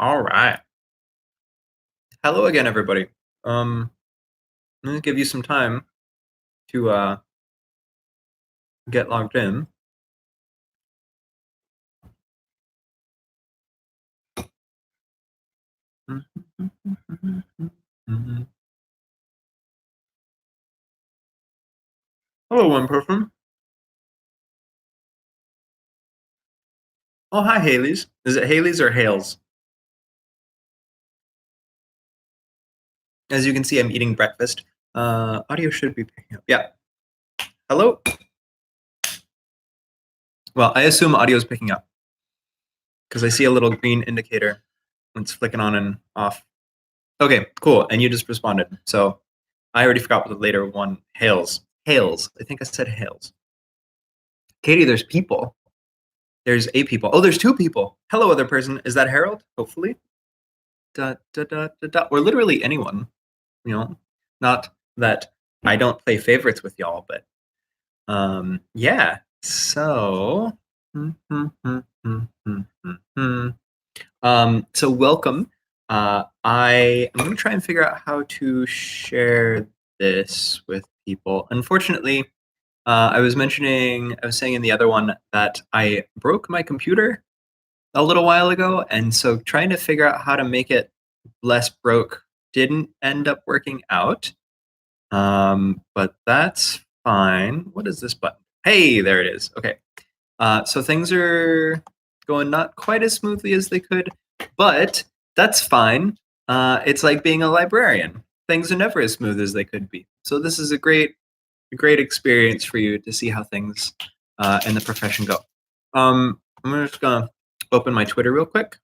All right. Hello again, everybody. Um, I'm gonna give you some time to get logged in. Hello, one person. Oh, hi, Haley's. Is it Haley's or Hales? As you can see, I'm eating breakfast. Audio should be picking up. Yeah. Hello. Well, I assume audio is picking up because I see a little green indicator. It's flicking on and off. Okay, cool. And you just responded. So I already forgot what the later one. Hales. Hales. I think I said Hales. Katie, there's people. There's a people. Oh, there's two people. Hello, other person. Is that Harold? Hopefully. Or literally anyone. You know, not that I don't play favorites with y'all, but yeah. So, so welcome. I am going to try and figure out how to share this with people. Unfortunately, I was saying in the other one that I broke my computer a little while ago, and so trying to figure out how to make it less broke didn't end up working out. But that's fine. What is this button? Hey, there it is. Okay. So things are going not quite as smoothly as they could, but that's fine. It's like being a librarian. Things are never as smooth as they could be. So this is a great experience for you to see how things in the profession go. I'm just gonna open my Twitter real quick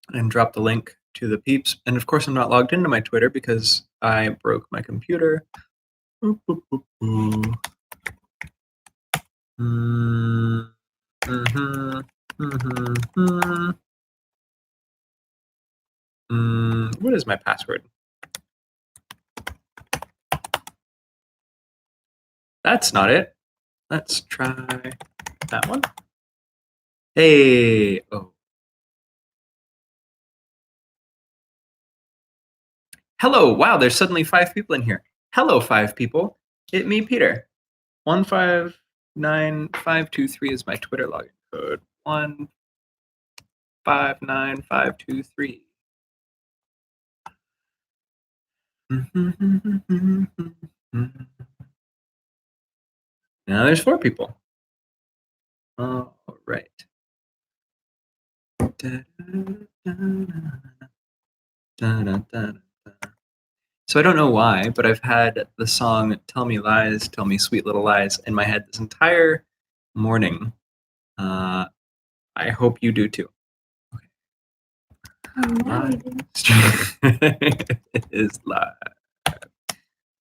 and drop the link to the peeps. And of course, I'm not logged into my Twitter because I broke my computer. What is my password? That's not it. Let's try that one. Hey, oh. Hello, wow, there's suddenly 5 people in here. Hello, 5 people. It me, Peter. 159523 is my Twitter login code. 159523. Now there's 4 people. All right. So I don't know why, but I've had the song Tell Me Lies, Tell Me Sweet Little Lies in my head this entire morning. I hope you do too. Okay. Is live.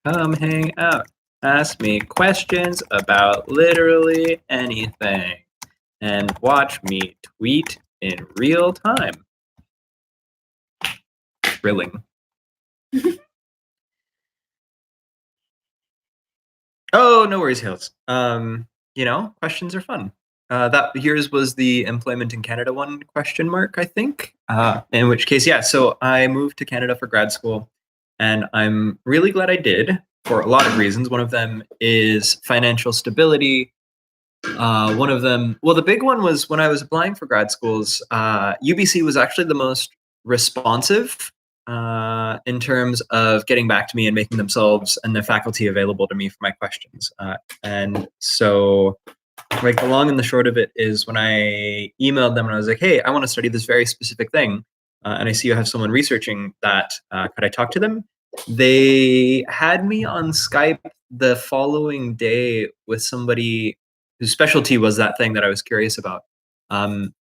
Come hang out. Ask me questions about literally anything. And watch me tweet in real time. Thrilling. Oh, no worries, Hills. Questions are fun. That yours was the employment in Canada one question mark, I think. In which case, yeah. So I moved to Canada for grad school, and I'm really glad I did for a lot of reasons. One of them is financial stability. One of them, well, the big one was when I was applying for grad schools. UBC was actually the most responsive in terms of getting back to me and making themselves and the faculty available to me for my questions. And so, like, the long and the short of it is when I emailed them and I was like, hey, I want to study this very specific thing. And I see you have someone researching that. Could I talk to them? They had me on Skype the following day with somebody whose specialty was that thing that I was curious about. And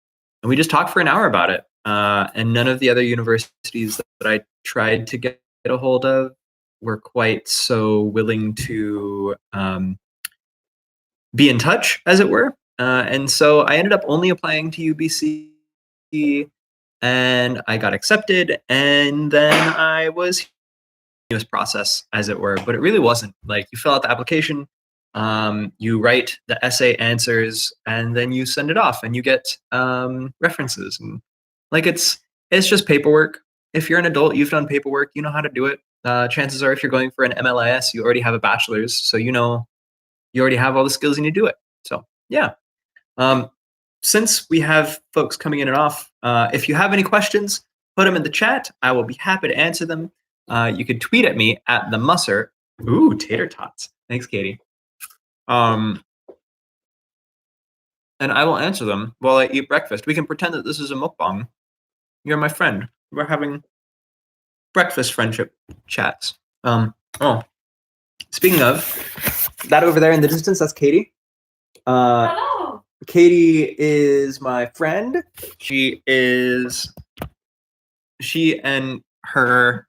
we just talked for an hour about it. And none of the other universities that I tried to get a hold of were quite so willing to be in touch, as it were. And so I ended up only applying to UBC, and I got accepted. And then I was this process, as it were, but it really wasn't. Like, you fill out the application, you write the essay answers, and then you send it off, and you get references, and like it's It's just paperwork. If you're an adult, you've done paperwork, you know how to do it. Chances are, if you're going for an MLIS, you already have a bachelor's, so you know you already have all the skills you need to do it. So yeah. Um, since we have folks coming in and off, if you have any questions, put them in the chat. I will be happy to answer them. You could tweet at me at the Musser. Ooh, tater tots. Thanks, Katie. And I will answer them while I eat breakfast. We can pretend that this is a mukbang. You're my friend. We're having breakfast friendship chats. Oh, speaking of, that over there in the distance, that's Katie. Hello. Katie is my friend. She and her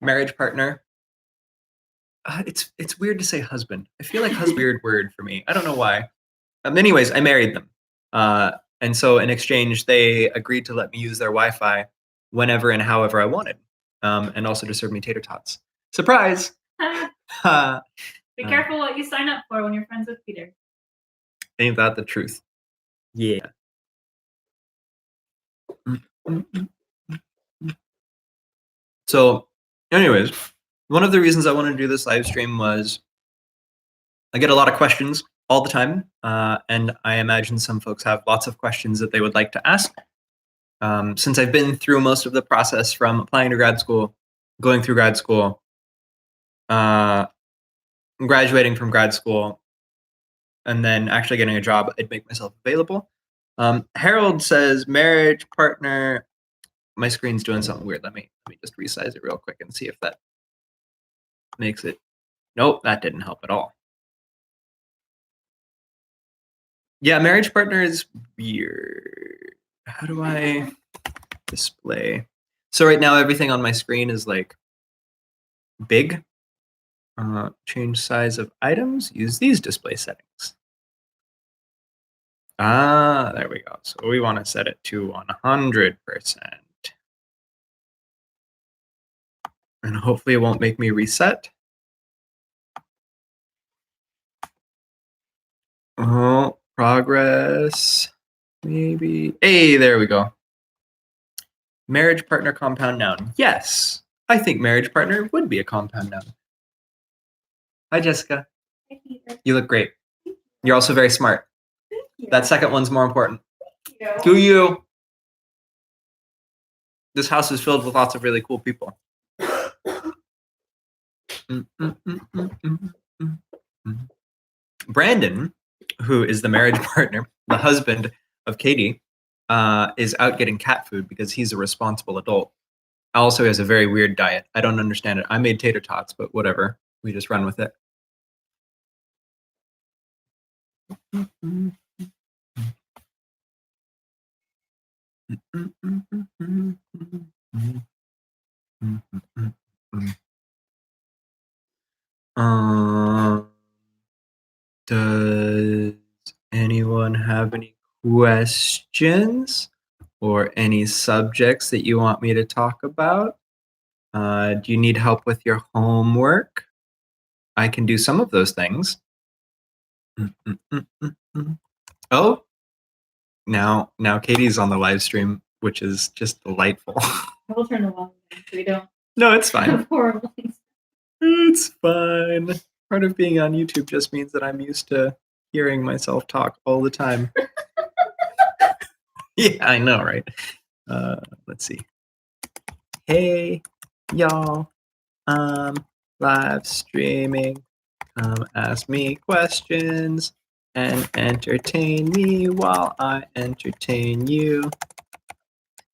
marriage partner. It's weird to say husband. I feel like husband is a weird word for me. I don't know why. Anyways, I married them. And so in exchange, they agreed to let me use their Wi-Fi whenever and however I wanted. And also to serve me tater tots. Surprise! Be careful what you sign up for when you're friends with Peter. Ain't that the truth? Yeah. So, anyways, one of the reasons I wanted to do this live stream was I get a lot of questions all the time, and I imagine some folks have lots of questions that they would like to ask. Since I've been through most of the process from applying to grad school, going through grad school, graduating from grad school, and then actually getting a job, I'd make myself available. Harold says marriage partner. My screen's doing something weird. Let me just resize it real quick and see if that makes it. Nope, that didn't help at all. Yeah, marriage partner is weird. How do I display? So right now everything on my screen is like big. Change size of items. Use these display settings. There we go. So we want to set it to 100%. And hopefully it won't make me reset. Oh, progress. Maybe. Hey, there we go. Marriage partner compound noun. Yes, I think marriage partner would be a compound noun. Hi, Jessica. Hi, Peter. You look great. You're also very smart. Thank you. That second one's more important. Thank Do you? This house is filled with lots of really cool people. Brandon, who is the marriage partner, the husband of Katie, is out getting cat food because he's a responsible adult. Also, he has a very weird diet. I don't understand it. I made tater tots, but whatever. We just run with it. Does anyone have any questions or any subjects that you want me to talk about? Do you need help with your homework? I can do some of those things. Oh, now Katie's on the live stream, which is just delightful. We'll turn the volume down so we don't No, it's fine. have horrible things. It's fine. Part of being on YouTube just means that I'm used to hearing myself talk all the time. Yeah, I know, right? Let's see. Hey, y'all. Live streaming. Come ask me questions and entertain me while I entertain you.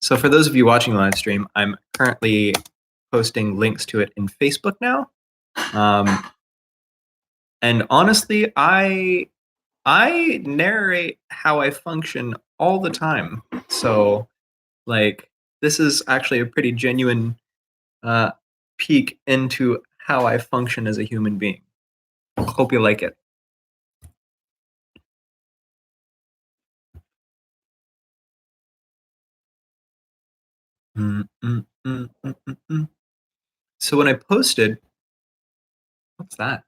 So for those of you watching the live stream, I'm currently posting links to it in Facebook now. And honestly, I narrate how I function all the time. So like this is actually a pretty genuine peek into how I function as a human being. Hope you like it. So when I posted, what's that?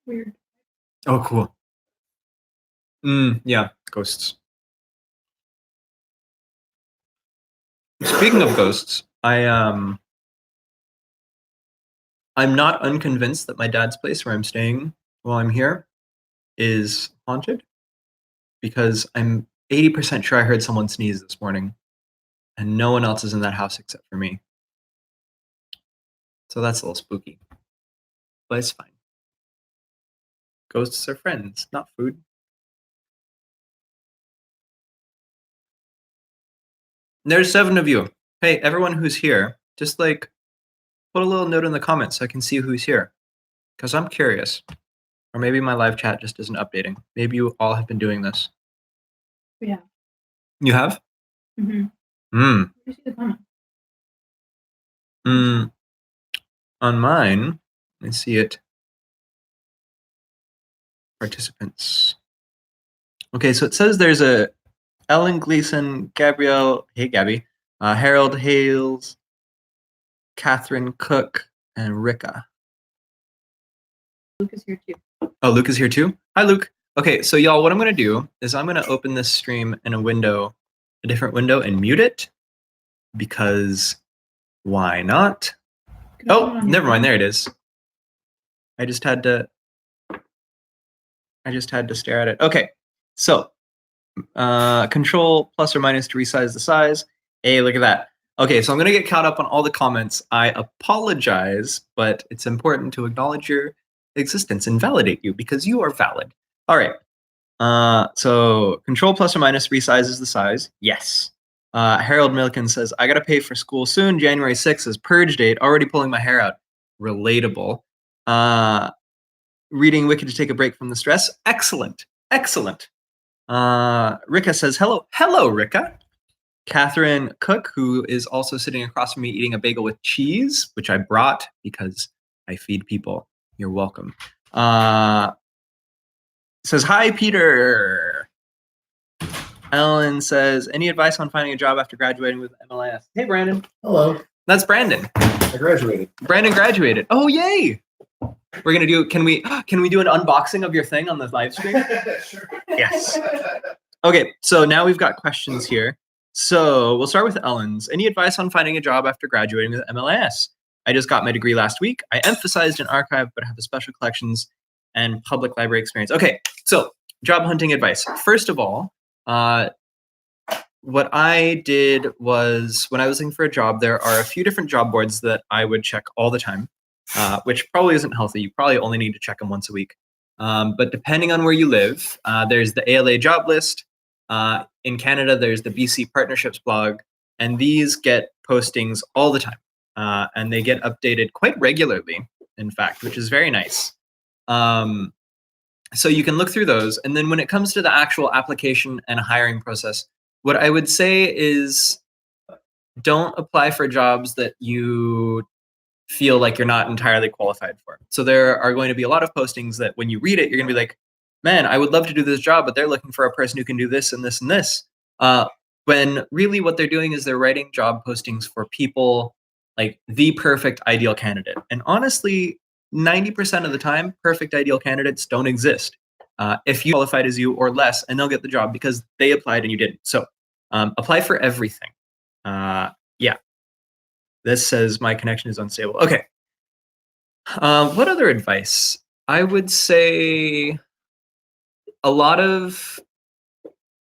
Weird. Oh, cool. Yeah, ghosts. Speaking of ghosts, I'm not unconvinced that my dad's place where I'm staying while I'm here is haunted because I'm 80% sure I heard someone sneeze this morning and no one else is in that house except for me. So that's a little spooky, but it's fine. Ghosts are friends, not food. There's 7 of you. Hey, everyone who's here, just like put a little note in the comments so I can see who's here because I'm curious. Or maybe my live chat just isn't updating. Maybe you all have been doing this. Yeah. You have? Mm-hmm. On mine, I see it. Participants. Okay, so it says there's a Ellen Gleason, Gabrielle, hey Gabby, Harold Hales, Catherine Cook, and Rika. Luke is here too. Oh, Luke is here too? Hi, Luke. Okay, so y'all, what I'm going to do is I'm going to open this stream in a different window, and mute it because why not? Oh, never mind. There it is. I just had to stare at it. Okay, so control plus or minus to resize the size. Hey, look at that. Okay, so I'm going to get caught up on all the comments. I apologize, but it's important to acknowledge your existence and validate you because you are valid. All right. So control plus or minus resizes the size. Yes. Harold Milliken says, I got to pay for school soon. January 6th is purge date. Already pulling my hair out. Relatable. Reading Wicked to take a break from the stress. Excellent. Excellent. Rika says, hello, Rika. Catherine Cook, who is also sitting across from me eating a bagel with cheese, which I brought because I feed people. You're welcome. Says, hi, Peter. Ellen says, any advice on finding a job after graduating with MLIS? Hey, Brandon. Hello. That's Brandon. I graduated. Brandon graduated. Oh, yay. We're going to do, can we do an unboxing of your thing on the live stream? Sure. Yes. Okay, so now we've got questions here. So we'll start with Ellen's. Any advice on finding a job after graduating with MLIS? I just got my degree last week. I emphasized an archive, but have a special collections and public library experience. Okay, so job hunting advice. First of all, what I did was when I was looking for a job, there are a few different job boards that I would check all the time, which probably isn't healthy. You probably only need to check them once a week. But depending on where you live, there's the ALA job list. In Canada, there's the BC Partnerships blog, and these get postings all the time. And they get updated quite regularly, in fact, which is very nice. So you can look through those. And then when it comes to the actual application and hiring process, what I would say is don't apply for jobs that you feel like you're not entirely qualified for. So there are going to be a lot of postings that when you read it, you're going to be like, man, I would love to do this job, but they're looking for a person who can do this and this and this. When really what they're doing is they're writing job postings for people like the perfect ideal candidate. And honestly, 90% of the time, perfect ideal candidates don't exist. If you qualified as you or less, and they'll get the job because they applied and you didn't. So apply for everything. Yeah. This says my connection is unstable. Okay. What other advice? I would say a lot of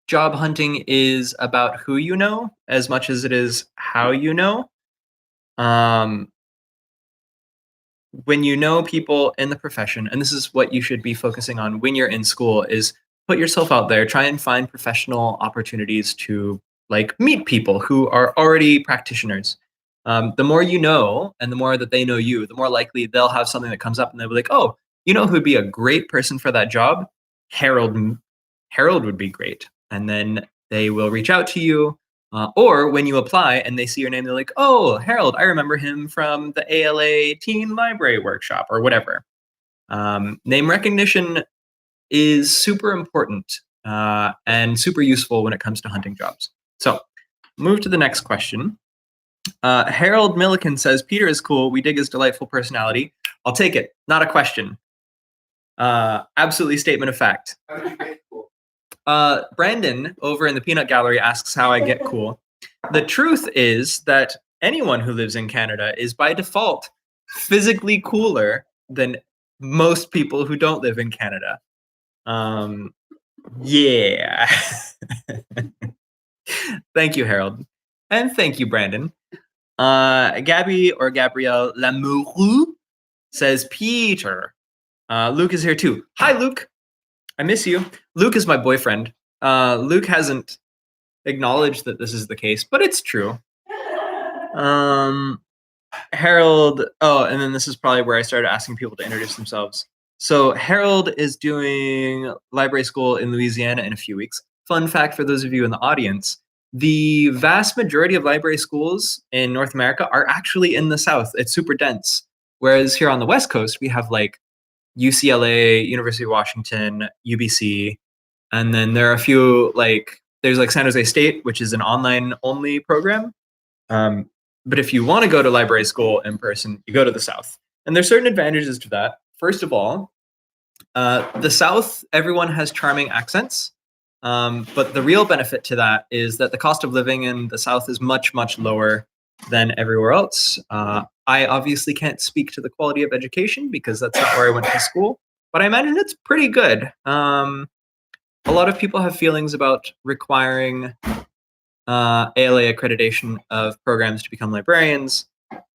job hunting is about who you know as much as it is how you know. When you know people in the profession, and this is what you should be focusing on when you're in school, is put yourself out there, try and find professional opportunities to like meet people who are already practitioners. The more you know and the more that they know you, the more likely they'll have something that comes up and they'll be like, oh, you know who'd be a great person for that job? Harold would be great. And then they will reach out to you. Or when you apply and they see your name, they're like, oh, Harold, I remember him from the ALA Teen Library Workshop or whatever. Name recognition is super important and super useful when it comes to hunting jobs. So move to the next question. Harold Milliken says, Peter is cool. We dig his delightful personality. I'll take it. Not a question. Absolutely statement of fact. How did you get cool? Brandon over in the Peanut Gallery asks how I get cool. The truth is that anyone who lives in Canada is by default physically cooler than most people who don't live in Canada. Yeah. Thank you, Harold. And thank you, Brandon. Gabby or Gabrielle Lamoureux says, Peter. Luke is here too. Hi, Luke. I miss you. Luke is my boyfriend. Luke hasn't acknowledged that this is the case, but it's true. Harold. Oh, and then this is probably where I started asking people to introduce themselves. So Harold is doing library school in Louisiana in a few weeks. Fun fact for those of you in the audience, the vast majority of library schools in North America are actually in the South. It's super dense. Whereas here on the West Coast, we have like UCLA, University of Washington, UBC, and then there are a few there's like San Jose State, which is an online only program. But if you want to go to library school in person, you go to the South. And there's certain advantages to that. First of all, the South, everyone has charming accents. But the real benefit to that is that the cost of living in the South is much, much lower than everywhere else. I obviously can't speak to the quality of education because that's not where I went to school, but I imagine it's pretty good. A lot of people have feelings about requiring ALA accreditation of programs to become librarians.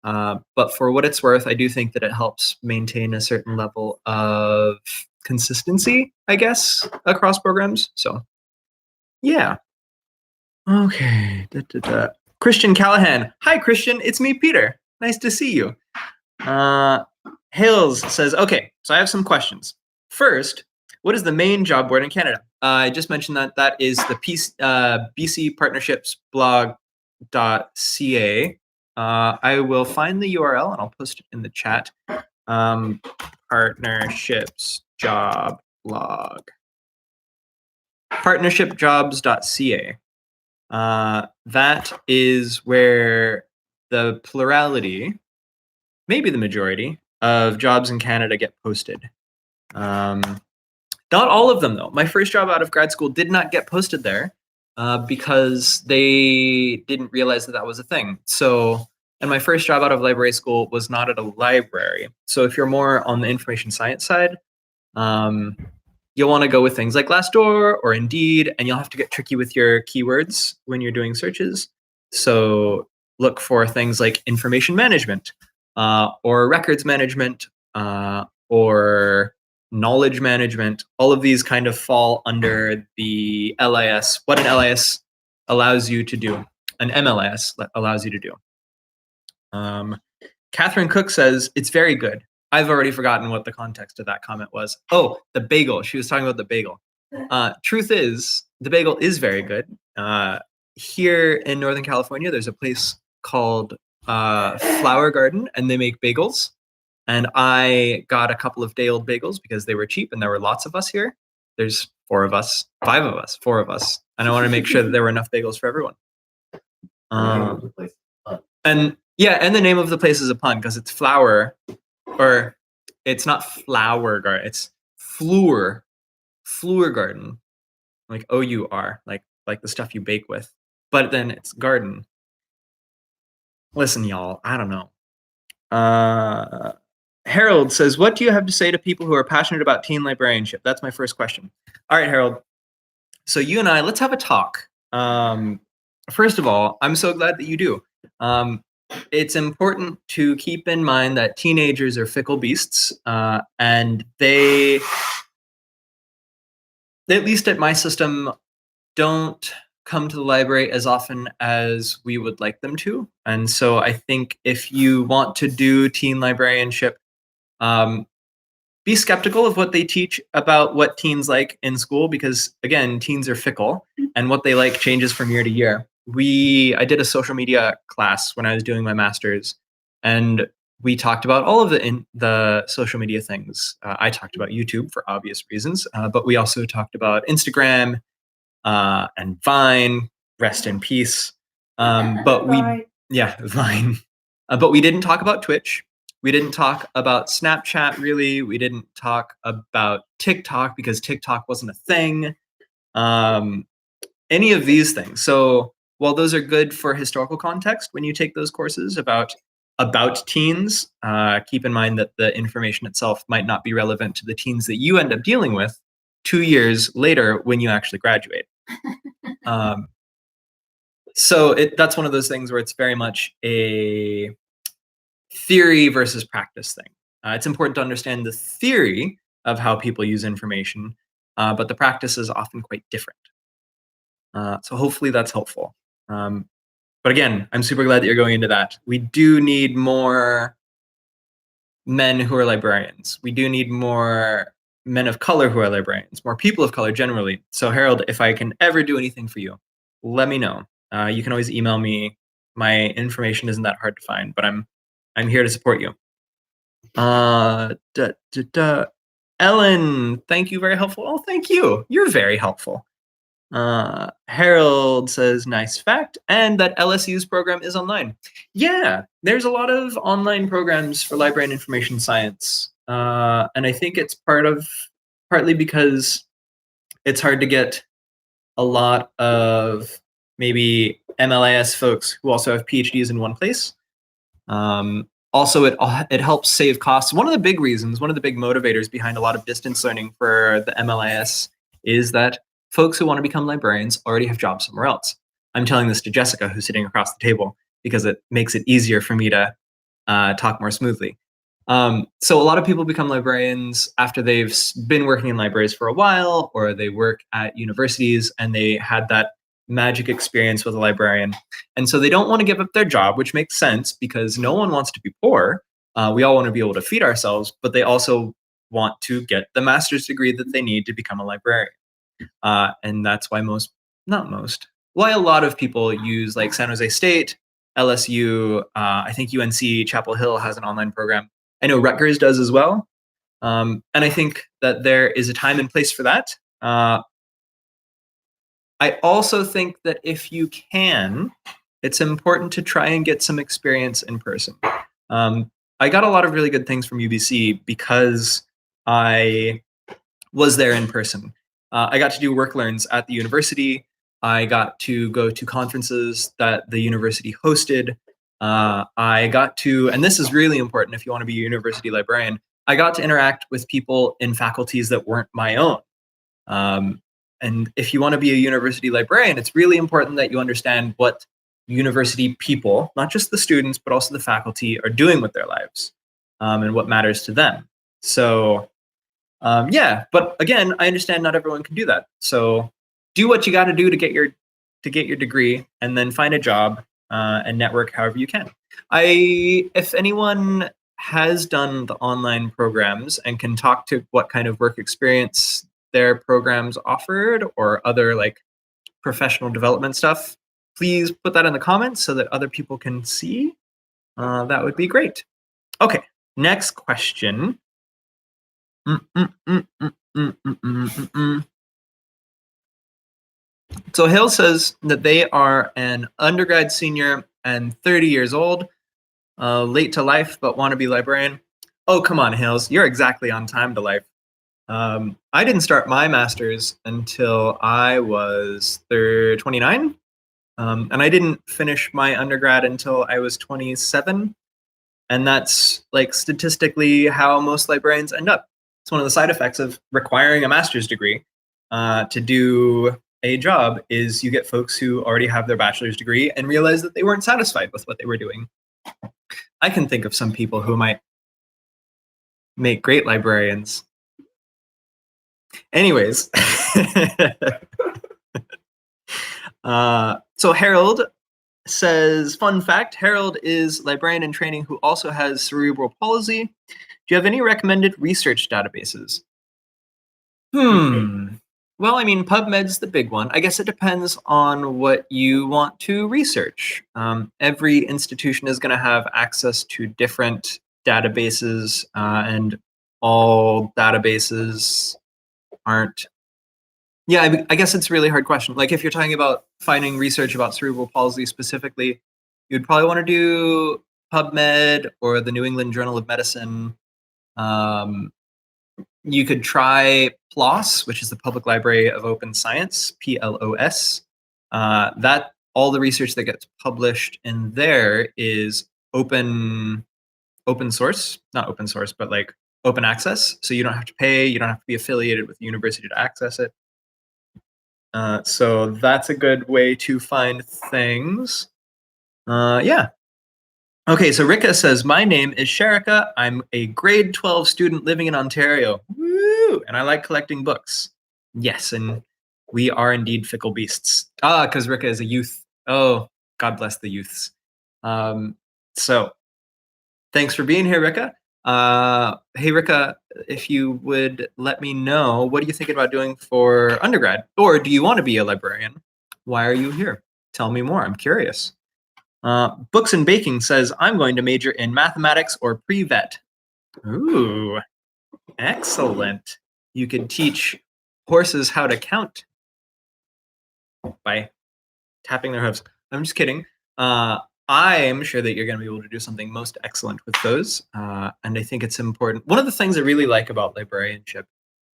But for what it's worth, I do think that it helps maintain a certain level of consistency, I guess, across programs. So, yeah. Okay. Christian Callahan. Hi, Christian. It's me, Peter. Nice to see you. Hales says, okay, so I have some questions. First, what is the main job board in Canada? I just mentioned that is the BC Partnerships blog.ca. I will find the URL and I'll post it in the chat. Partnerships job blog. Partnershipjobs.ca. That is where the plurality, maybe the majority, of jobs in Canada get posted. Not all of them, though. My first job out of grad school did not get posted there because they didn't realize that that was a thing. So, and my first job out of library school was not at a library. So if you're more on the information science side, you'll want to go with things like Glassdoor or Indeed, and you'll have to get tricky with your keywords when you're doing searches. So look for things like information management or records management or knowledge management. All of these kind of fall under the LIS, what an LIS allows you to do, an MLIS allows you to do. Catherine Cook says, it's very good. I've already forgotten what the context of that comment was. Oh, the bagel. She was talking about the bagel. Truth is, the bagel is very good. Here in Northern California, there's a place called Flower Garden, and they make bagels. And I got a couple of day-old bagels because they were cheap, and there were lots of us here. There's 4 of us, 5 of us, 4 of us. And I want to make sure that there were enough bagels for everyone. And yeah, and the name of the place is a pun because it's flower, or it's not flower garden, it's Fleur Garden, like OUR, like the stuff you bake with. But then it's garden. Listen, y'all, I don't know. Harold says, what do you have to say to people who are passionate about teen librarianship? That's my first question. All right, Harold. So you and I, let's have a talk. First of all, I'm so glad that you do. It's important to keep in mind that teenagers are fickle beasts, and they, at least at my system, don't come to the library as often as we would like them to. And so I think if you want to do teen librarianship, be skeptical of what they teach about what teens like in school, because again, teens are fickle and what they like changes from year to year. I did a social media class when I was doing my master's, and we talked about all of the social media things. I talked about YouTube for obvious reasons, but we also talked about Instagram and Vine, rest in peace. Vine. But we didn't talk about Twitch. We didn't talk about Snapchat, really. We didn't talk about TikTok because TikTok wasn't a thing. Any of these things. So while those are good for historical context when you take those courses about teens, keep in mind that the information itself might not be relevant to the teens that you end up dealing with 2 years later when you actually graduate. So that's one of those things where it's very much a theory versus practice thing. It's important to understand the theory of how people use information, but the practice is often quite different. So hopefully that's helpful. But again, I'm super glad that you're going into that. We do need more men who are librarians. We do need more men of color who are librarians, more people of color generally. So Harold, if I can ever do anything for you, let me know. You can always email me. My information isn't that hard to find, but I'm here to support you. Ellen, thank you, very helpful. Oh, thank you. You're very helpful. Harold says, nice fact, and that LSU's program is online. Yeah, there's a lot of online programs for library and information science. And I think it's partly because it's hard to get a lot of maybe MLIS folks who also have PhDs in one place. Also, it helps save costs. One of the big reasons, one of the big motivators behind a lot of distance learning for the MLIS is that folks who want to become librarians already have jobs somewhere else. I'm telling this to Jessica, who's sitting across the table, because it makes it easier for me to talk more smoothly. So a lot of people become librarians after they've been working in libraries for a while, or they work at universities and they had that magic experience with a librarian. And so they don't want to give up their job, which makes sense because no one wants to be poor. We all want to be able to feed ourselves, but they also want to get the master's degree that they need to become a librarian. And that's why why a lot of people use like San Jose State, LSU, I think UNC Chapel Hill has an online program. I know Rutgers does as well. And I think that there is a time and place for that. I also think that if you can, it's important to try and get some experience in person. I got a lot of really good things from UBC because I was there in person. I got to do work learns at the university. I got to go to conferences that the university hosted. I got to, and this is really important if you want to be a university librarian, I got to interact with people in faculties that weren't my own. And if you want to be a university librarian, it's really important that you understand what university people, not just the students, but also the faculty, are doing with their lives, and what matters to them. So yeah, but again, I understand not everyone can do that. So do what you got to do to get your degree, and then find a job and network however you can. If anyone has done the online programs and can talk to what kind of work experience their programs offered or other like professional development stuff, please put that in the comments so that other people can see. That would be great. Okay, next question. So Hale says that they are an undergrad senior and 30 years old, late to life, but want to be librarian. Oh, come on, Hales, you're exactly on time to life. I didn't start my master's until I was 29, and I didn't finish my undergrad until I was 27. And that's like statistically how most librarians end up. It's one of the side effects of requiring a master's degree to do a job is you get folks who already have their bachelor's degree and realize that they weren't satisfied with what they were doing. I can think of some people who might make great librarians. Anyways, so Harold says, fun fact, Harold is librarian in training who also has cerebral palsy. Do you have any recommended research databases? Well, I mean, PubMed's the big one. I guess it depends on what you want to research. Every institution is going to have access to different databases, and all databases aren't. Yeah, I guess it's a really hard question. Like if you're talking about finding research about cerebral palsy specifically, you'd probably want to do PubMed or the New England Journal of Medicine. You could try PLOS, which is the Public Library of Open Science, PLOS. That all the research that gets published in there is open source, not open source, but like open access. So you don't have to pay, you don't have to be affiliated with the university to access it. So that's a good way to find things. Yeah. Okay, so Rika says, my name is Sharika. I'm a grade 12 student living in Ontario. Woo! And I like collecting books. Yes, and we are indeed fickle beasts. Because Rika is a youth. Oh, God bless the youths. So thanks for being here, Rika. Hey, Rika, if you would let me know, what are you thinking about doing for undergrad? Or do you want to be a librarian? Why are you here? Tell me more. I'm curious. Books and Baking says, I'm going to major in mathematics or pre-vet. Ooh, excellent. You could teach horses how to count by tapping their hooves. I'm just kidding. I'm sure that you're going to be able to do something most excellent with those. And I think it's important. One of the things I really like about librarianship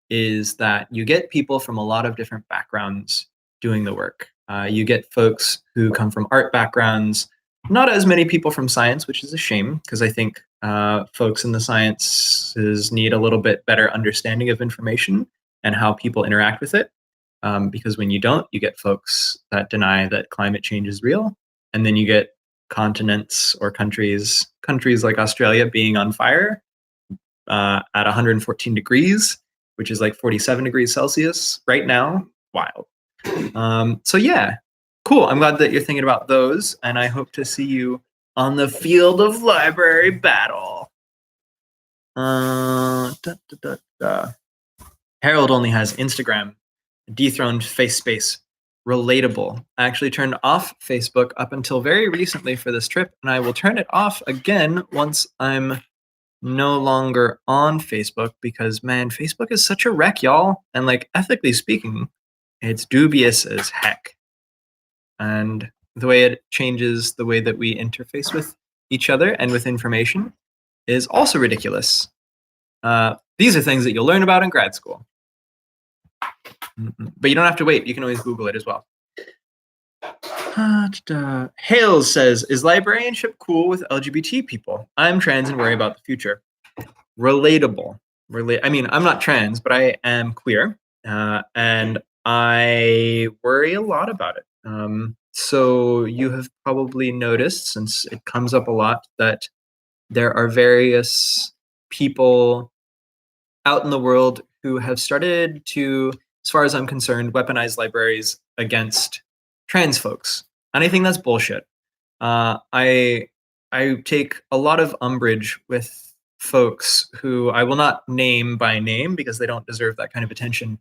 is that you get people from a lot of different backgrounds doing the work. You get folks who come from art backgrounds, not as many people from science, which is a shame, because I think folks in the sciences need a little bit better understanding of information and how people interact with it. Because when you don't, you get folks that deny that climate change is real. And then you get continents or countries like Australia being on fire at 114 degrees, which is like 47 degrees Celsius right now. Wild. So yeah, cool. I'm glad that you're thinking about those, and I hope to see you on the field of library battle. Harold only has Instagram, dethroned face space, relatable. I actually turned off Facebook up until very recently for this trip, and I will turn it off again once I'm no longer on Facebook, because man, Facebook is such a wreck, y'all. And like, ethically speaking, it's dubious as heck. And the way it changes the way that we interface with each other and with information is also ridiculous. These are things that you'll learn about in grad school. But you don't have to wait. You can always Google it as well. Hales says, is librarianship cool with LGBT people? I'm trans and worry about the future. Relatable. I mean, I'm not trans, but I am queer. And I worry a lot about it. So you have probably noticed, since it comes up a lot, that there are various people out in the world who have started to, as far as I'm concerned, weaponize libraries against trans folks. And I think that's bullshit. I take a lot of umbrage with folks who I will not name by name because they don't deserve that kind of attention,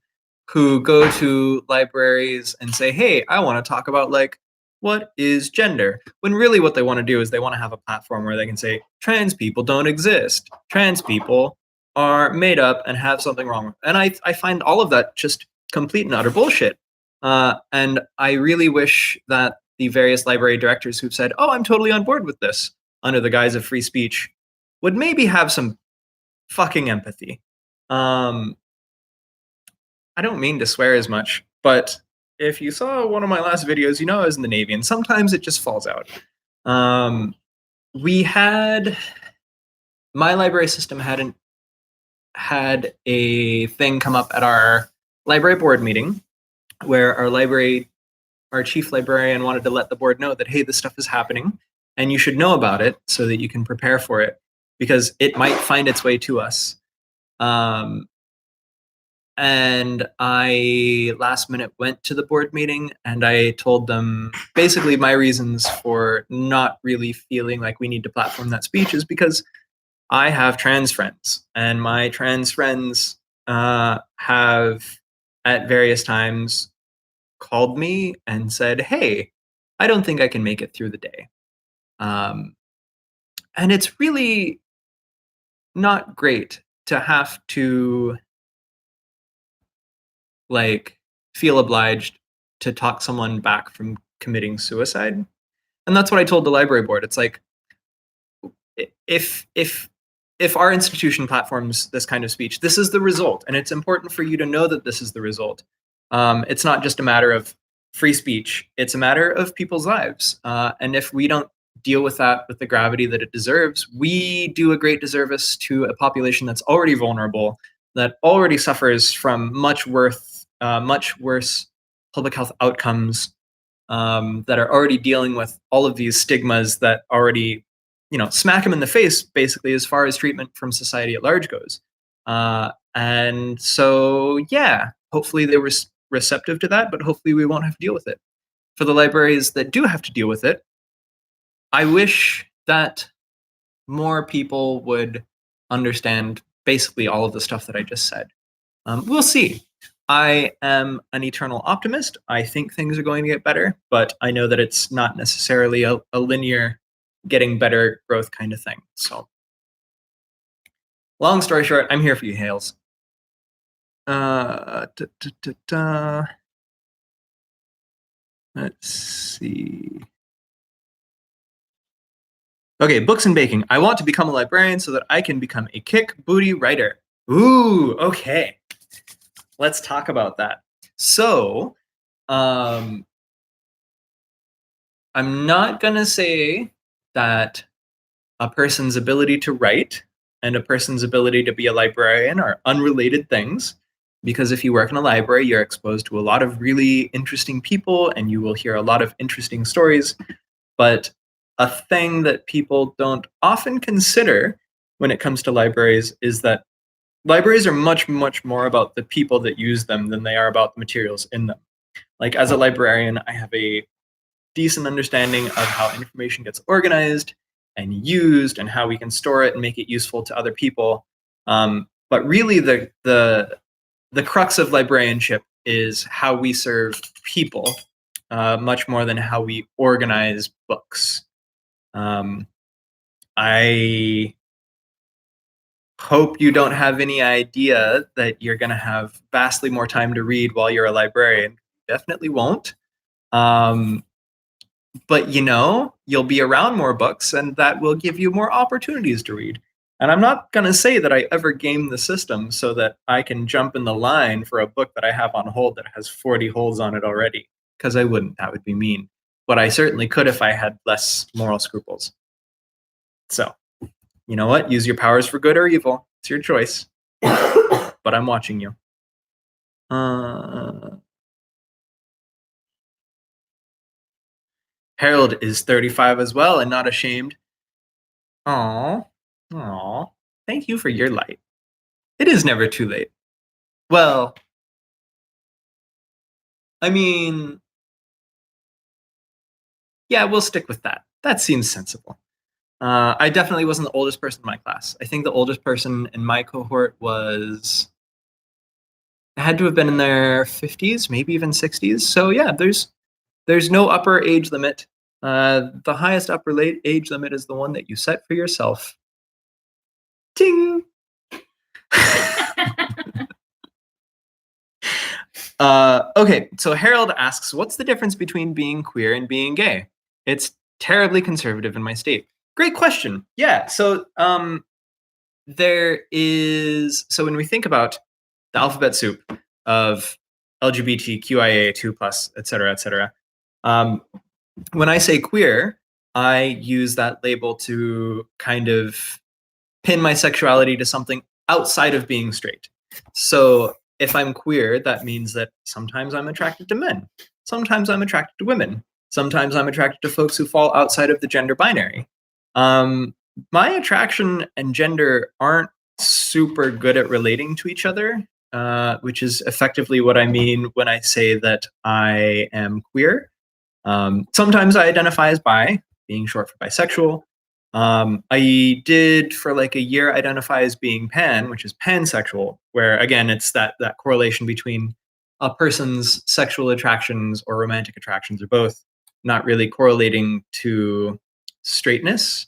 who go to libraries and say, hey, I want to talk about like, what is gender? When really what they want to do is they want to have a platform where they can say, trans people don't exist. Trans people are made up and have something wrong. And I find all of that just complete and utter bullshit. And I really wish that the various library directors who've said, oh, I'm totally on board with this under the guise of free speech would maybe have some fucking empathy. I don't mean to swear as much, but if you saw one of my last videos, you know I was in the Navy, and sometimes it just falls out. My library system had a thing come up at our library board meeting where our chief librarian wanted to let the board know that, hey, this stuff is happening and you should know about it so that you can prepare for it because it might find its way to us. And I last minute went to the board meeting and I told them basically my reasons for not really feeling like we need to platform that speech is because I have trans friends, and my trans friends have at various times called me and said, hey, I don't think I can make it through the day. And it's really not great to have to like feel obliged to talk someone back from committing suicide. And that's what I told the library board. It's like, if our institution platforms this kind of speech, this is the result. And it's important for you to know that this is the result. It's not just a matter of free speech. It's a matter of people's lives. And if we don't deal with that with the gravity that it deserves, we do a great disservice to a population that's already vulnerable, that already suffers from much worse public health outcomes, that are already dealing with all of these stigmas that already, smack them in the face, basically, as far as treatment from society at large goes. And so, yeah, hopefully they were receptive to that, but hopefully we won't have to deal with it. For the libraries that do have to deal with it, I wish that more people would understand basically all of the stuff that I just said. We'll see. I am an eternal optimist. I think things are going to get better, but I know that it's not necessarily a linear getting better growth kind of thing. So, long story short, I'm here for you, Hales. Let's see. Okay, books and baking. I want to become a librarian so that I can become a kick booty writer. Ooh, okay. Let's talk about that. So, I'm not going to say that a person's ability to write and a person's ability to be a librarian are unrelated things, because if you work in a library, you're exposed to a lot of really interesting people and you will hear a lot of interesting stories. But a thing that people don't often consider when it comes to libraries is that libraries are much, much more about the people that use them than they are about the materials in them. Like, as a librarian, I have a decent understanding of how information gets organized and used and how we can store it and make it useful to other people. But really, the crux of librarianship is how we serve people, much more than how we organize books. I hope you don't have any idea that you're going to have vastly more time to read while you're a librarian. Definitely won't. But you'll be around more books and that will give you more opportunities to read. And I'm not going to say that I ever game the system so that I can jump in the line for a book that I have on hold that has 40 holes on it already, because I wouldn't. That would be mean. But I certainly could if I had less moral scruples. So, you know what? Use your powers for good or evil. It's your choice. But I'm watching you. Harold is 35 as well and not ashamed. Aw. Thank you for your light. It is never too late. Well, I mean, yeah, we'll stick with that. That seems sensible. I definitely wasn't the oldest person in my class. I think the oldest person in my cohort had to have been in their 50s, maybe even 60s. So yeah, there's no upper age limit. The highest upper age limit is the one that you set for yourself. Ting! Okay, so Harold asks, what's the difference between being queer and being gay? It's terribly conservative in my state. Great question. Yeah, so when we think about the alphabet soup of LGBTQIA, 2+, et cetera, when I say queer, I use that label to kind of pin my sexuality to something outside of being straight. So if I'm queer, that means that sometimes I'm attracted to men. Sometimes I'm attracted to women. Sometimes I'm attracted to folks who fall outside of the gender binary. My attraction and gender aren't super good at relating to each other, which is effectively what I mean when I say that I am queer. Sometimes I identify as bi, being short for bisexual. I did for like a year identify as being pan, which is pansexual, where again it's that correlation between a person's sexual attractions or romantic attractions or both not really correlating to straightness.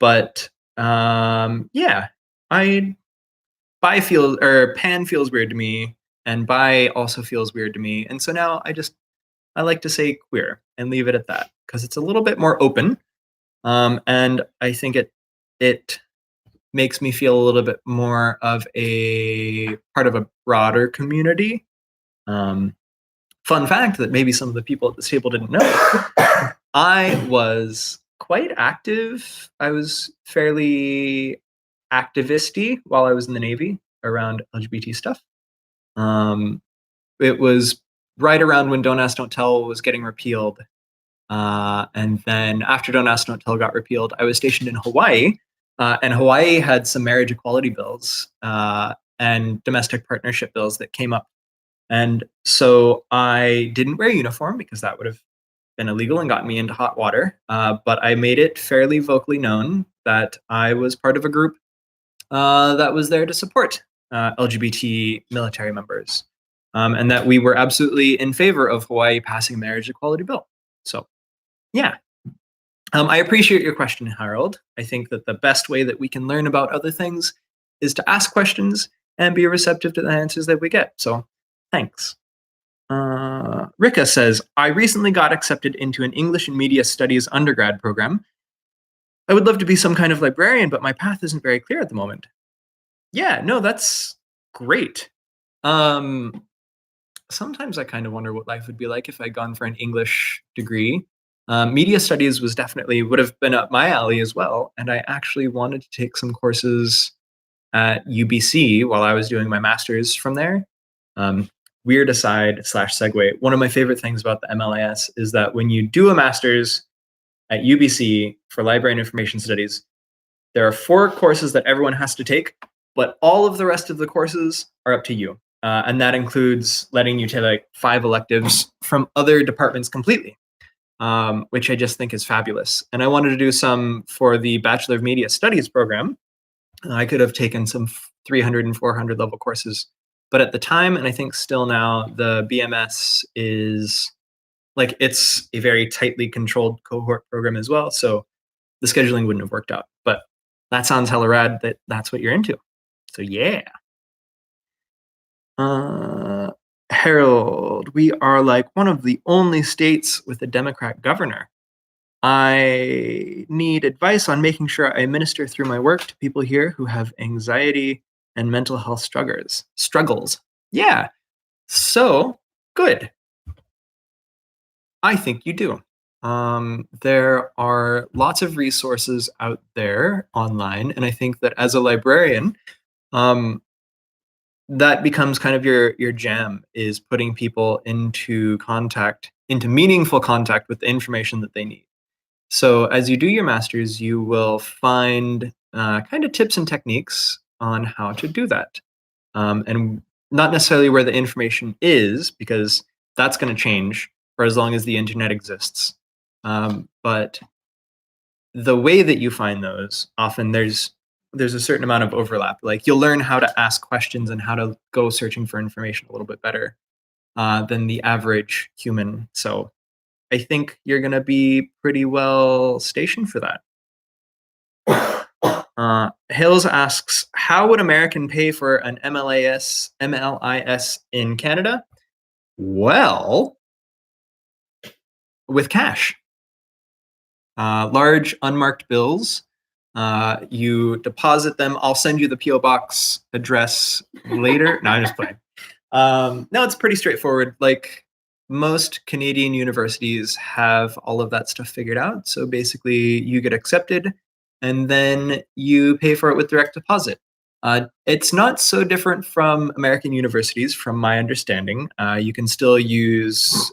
But yeah, pan feels weird to me, and bi also feels weird to me, and so now I like to say queer and leave it at that because it's a little bit more open. And I think it makes me feel a little bit more of a part of a broader community. fun fact that maybe some of the people at this table didn't know, I was quite active. I was fairly activisty while I was in the Navy around LGBT stuff. It was right around when Don't Ask, Don't Tell was getting repealed. And then after Don't Ask, Don't Tell got repealed, I was stationed in Hawaii. And Hawaii had some marriage equality bills and domestic partnership bills that came up. And so I didn't wear a uniform because that would have been illegal and gotten me into hot water. But I made it fairly vocally known that I was part of a group that was there to support LGBT military members, and that we were absolutely in favor of Hawaii passing a marriage equality bill. So, yeah. I appreciate your question, Harold. I think that the best way that we can learn about other things is to ask questions and be receptive to the answers that we get. So, thanks. Rika says, I recently got accepted into an English and Media Studies undergrad program. I would love to be some kind of librarian, but my path isn't very clear at the moment. Yeah, no, that's great. Sometimes I kind of wonder what life would be like if I'd gone for an English degree. Media studies would have been up my alley as well. And I actually wanted to take some courses at UBC while I was doing my master's from there. Weird aside / segue, one of my favorite things about the MLIS is that when you do a master's at UBC for library and information studies, there are 4 courses that everyone has to take, but all of the rest of the courses are up to you. And that includes letting you take like 5 electives from other departments completely, which I just think is fabulous. And I wanted to do some for the Bachelor of Media Studies program. I could have taken some 300 and 400 level courses. But at the time, and I think still now, the BMS is like, it's a very tightly controlled cohort program as well. So the scheduling wouldn't have worked out. But that sounds hella rad that that's what you're into. So yeah. Harold, we are like one of the only states with a Democrat governor. I need advice on making sure I minister through my work to people here who have anxiety and mental health struggles. Yeah. So good. I think you do. There are lots of resources out there online, and I think that as a librarian, that becomes kind of your jam, is putting people into meaningful contact with the information that they need. So as you do your master's, you will find kind of tips and techniques on how to do that. And not necessarily where the information is, because that's going to change for as long as the internet exists. But the way that you find those, often there's a certain amount of overlap. Like, you'll learn how to ask questions and how to go searching for information a little bit better than the average human. So I think you're going to be pretty well stationed for that. Hills asks, how would American pay for an MLIS in Canada? Well, with cash. Large unmarked bills. You deposit them. I'll send you the P.O. Box address later. No, I'm just playing. No, it's pretty straightforward. Like, most Canadian universities have all of that stuff figured out. So basically, you get accepted, and then you pay for it with direct deposit. It's not so different from American universities, from my understanding. You can still use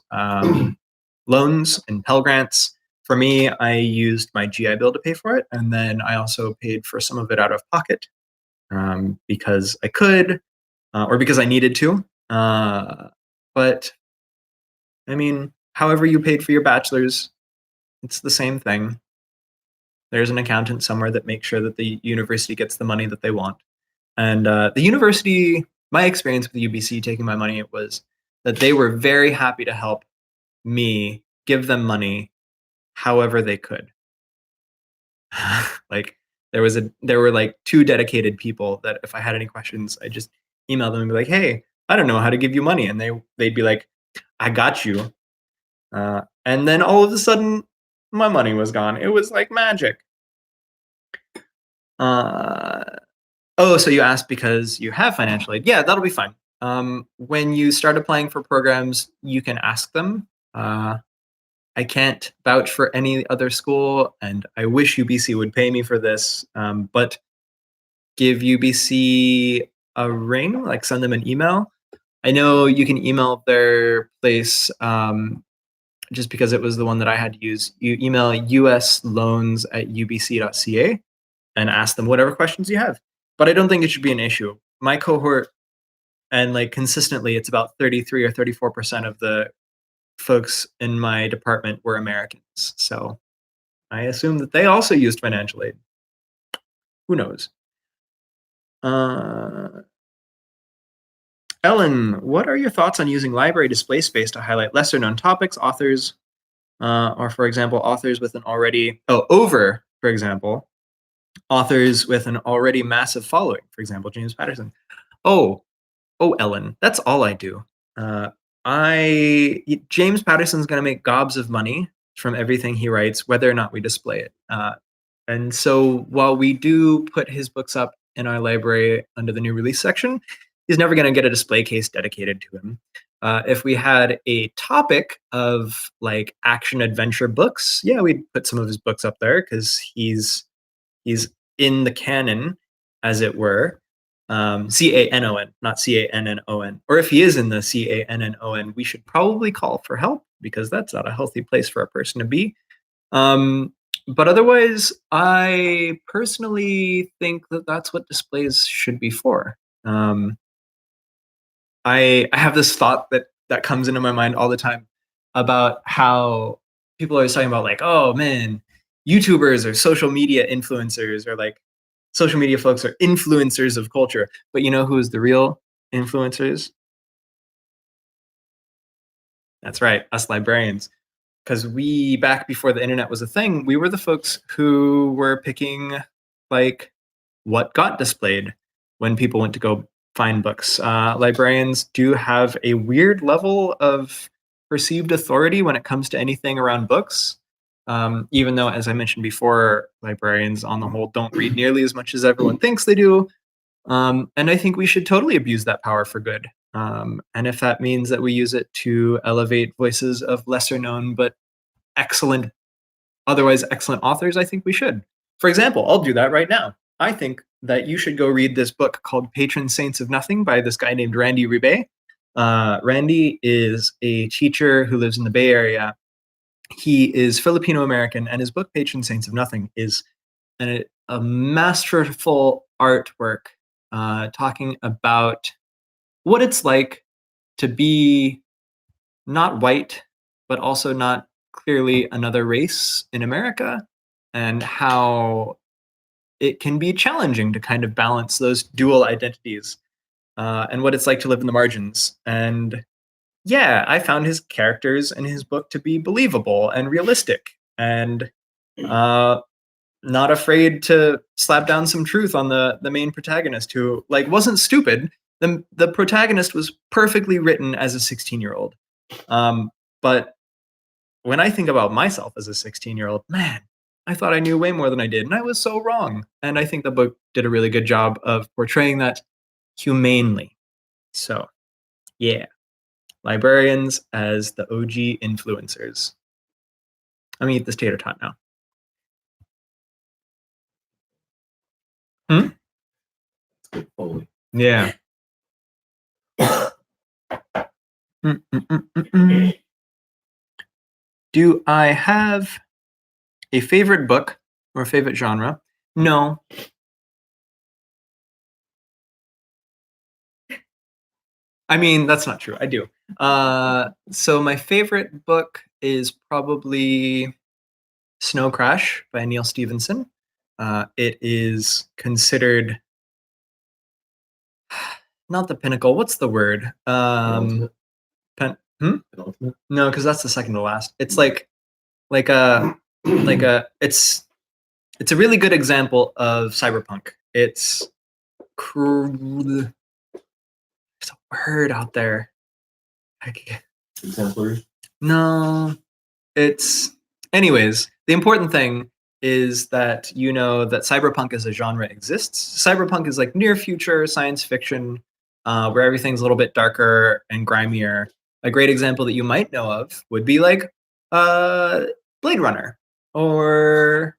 loans and Pell Grants. For me, I used my GI Bill to pay for it, and then I also paid for some of it out of pocket because I could, or because I needed to. But I mean, however you paid for your bachelor's, it's the same thing. There's an accountant somewhere that makes sure that the university gets the money that they want. And the university, my experience with UBC taking my money, it was that they were very happy to help me give them money however they could. Like, there were like 2 dedicated people that if I had any questions, I just email them and be like, hey, I don't know how to give you money. And they'd be like, I got you. And then all of a sudden, my money was gone. It was like magic. Oh, so you asked because you have financial aid. Yeah, that'll be fine. When you start applying for programs, you can ask them. I can't vouch for any other school, and I wish UBC would pay me for this, but give UBC a ring, like send them an email. I know you can email their place, just because it was the one that I had to use. You email usloans@ubc.ca and ask them whatever questions you have. But I don't think it should be an issue. My cohort, and like consistently, it's about 33 or 34% of the folks in my department were Americans. So I assume that they also used financial aid. Who knows? Ellen, what are your thoughts on using library display space to highlight lesser known topics, authors, or for example, authors with an already, for example, authors with an already massive following, for example, James Patterson. Oh, Ellen, that's all I do. James Patterson's going to make gobs of money from everything he writes, whether or not we display it. And so while we do put his books up in our library under the new release section, he's never going to get a display case dedicated to him. If we had a topic of like action adventure books, yeah, we'd put some of his books up there because he's in the canon, as it were. CANON, not CANNON. Or if he is in the CANNON, we should probably call for help because that's not a healthy place for a person to be. But otherwise, I personally think that that's what displays should be for. I have this thought that comes into my mind all the time about how people are always talking about like, oh man, YouTubers or social media influencers or like social media folks are influencers of culture. But you know who is the real influencers? That's right, us librarians. Because we, back before the internet was a thing, we were the folks who were picking like what got displayed when people went to go find books. Librarians do have a weird level of perceived authority when it comes to anything around books. Even though, as I mentioned before, librarians on the whole don't read nearly as much as everyone thinks they do. And I think we should totally abuse that power for good. And if that means that we use it to elevate voices of lesser known but otherwise excellent authors, I think we should. For example, I'll do that right now. I think that you should go read this book called Patron Saints of Nothing by this guy named Randy Rebay. Randy is a teacher who lives in the Bay Area. He is Filipino-American, and his book Patron Saints of Nothing is a masterful artwork talking about what it's like to be not white, but also not clearly another race in America, and how it can be challenging to kind of balance those dual identities and what it's like to live in the margins. And yeah, I found his characters in his book to be believable and realistic and not afraid to slap down some truth on the main protagonist who like wasn't stupid. The protagonist was perfectly written as a 16-year-old. But when I think about myself as a 16-year-old, man, I thought I knew way more than I did, and I was so wrong. And I think the book did a really good job of portraying that humanely. So, yeah, librarians as the OG influencers. I'm gonna eat this tater tot now. Yeah. Do I have a favorite book or a favorite genre? No. I mean, that's not true. I do. So my favorite book is probably Snow Crash by Neil Stephenson. It is considered not the pinnacle. What's the word? No, because that's the second to last. It's like a it's a really good example of cyberpunk. It's there's a word out there. Exemplary? No, it's anyways. The important thing is that you know that cyberpunk as a genre exists. Cyberpunk is like near future science fiction. where everything's a little bit darker and grimier. A great example that you might know of would be like Blade Runner, or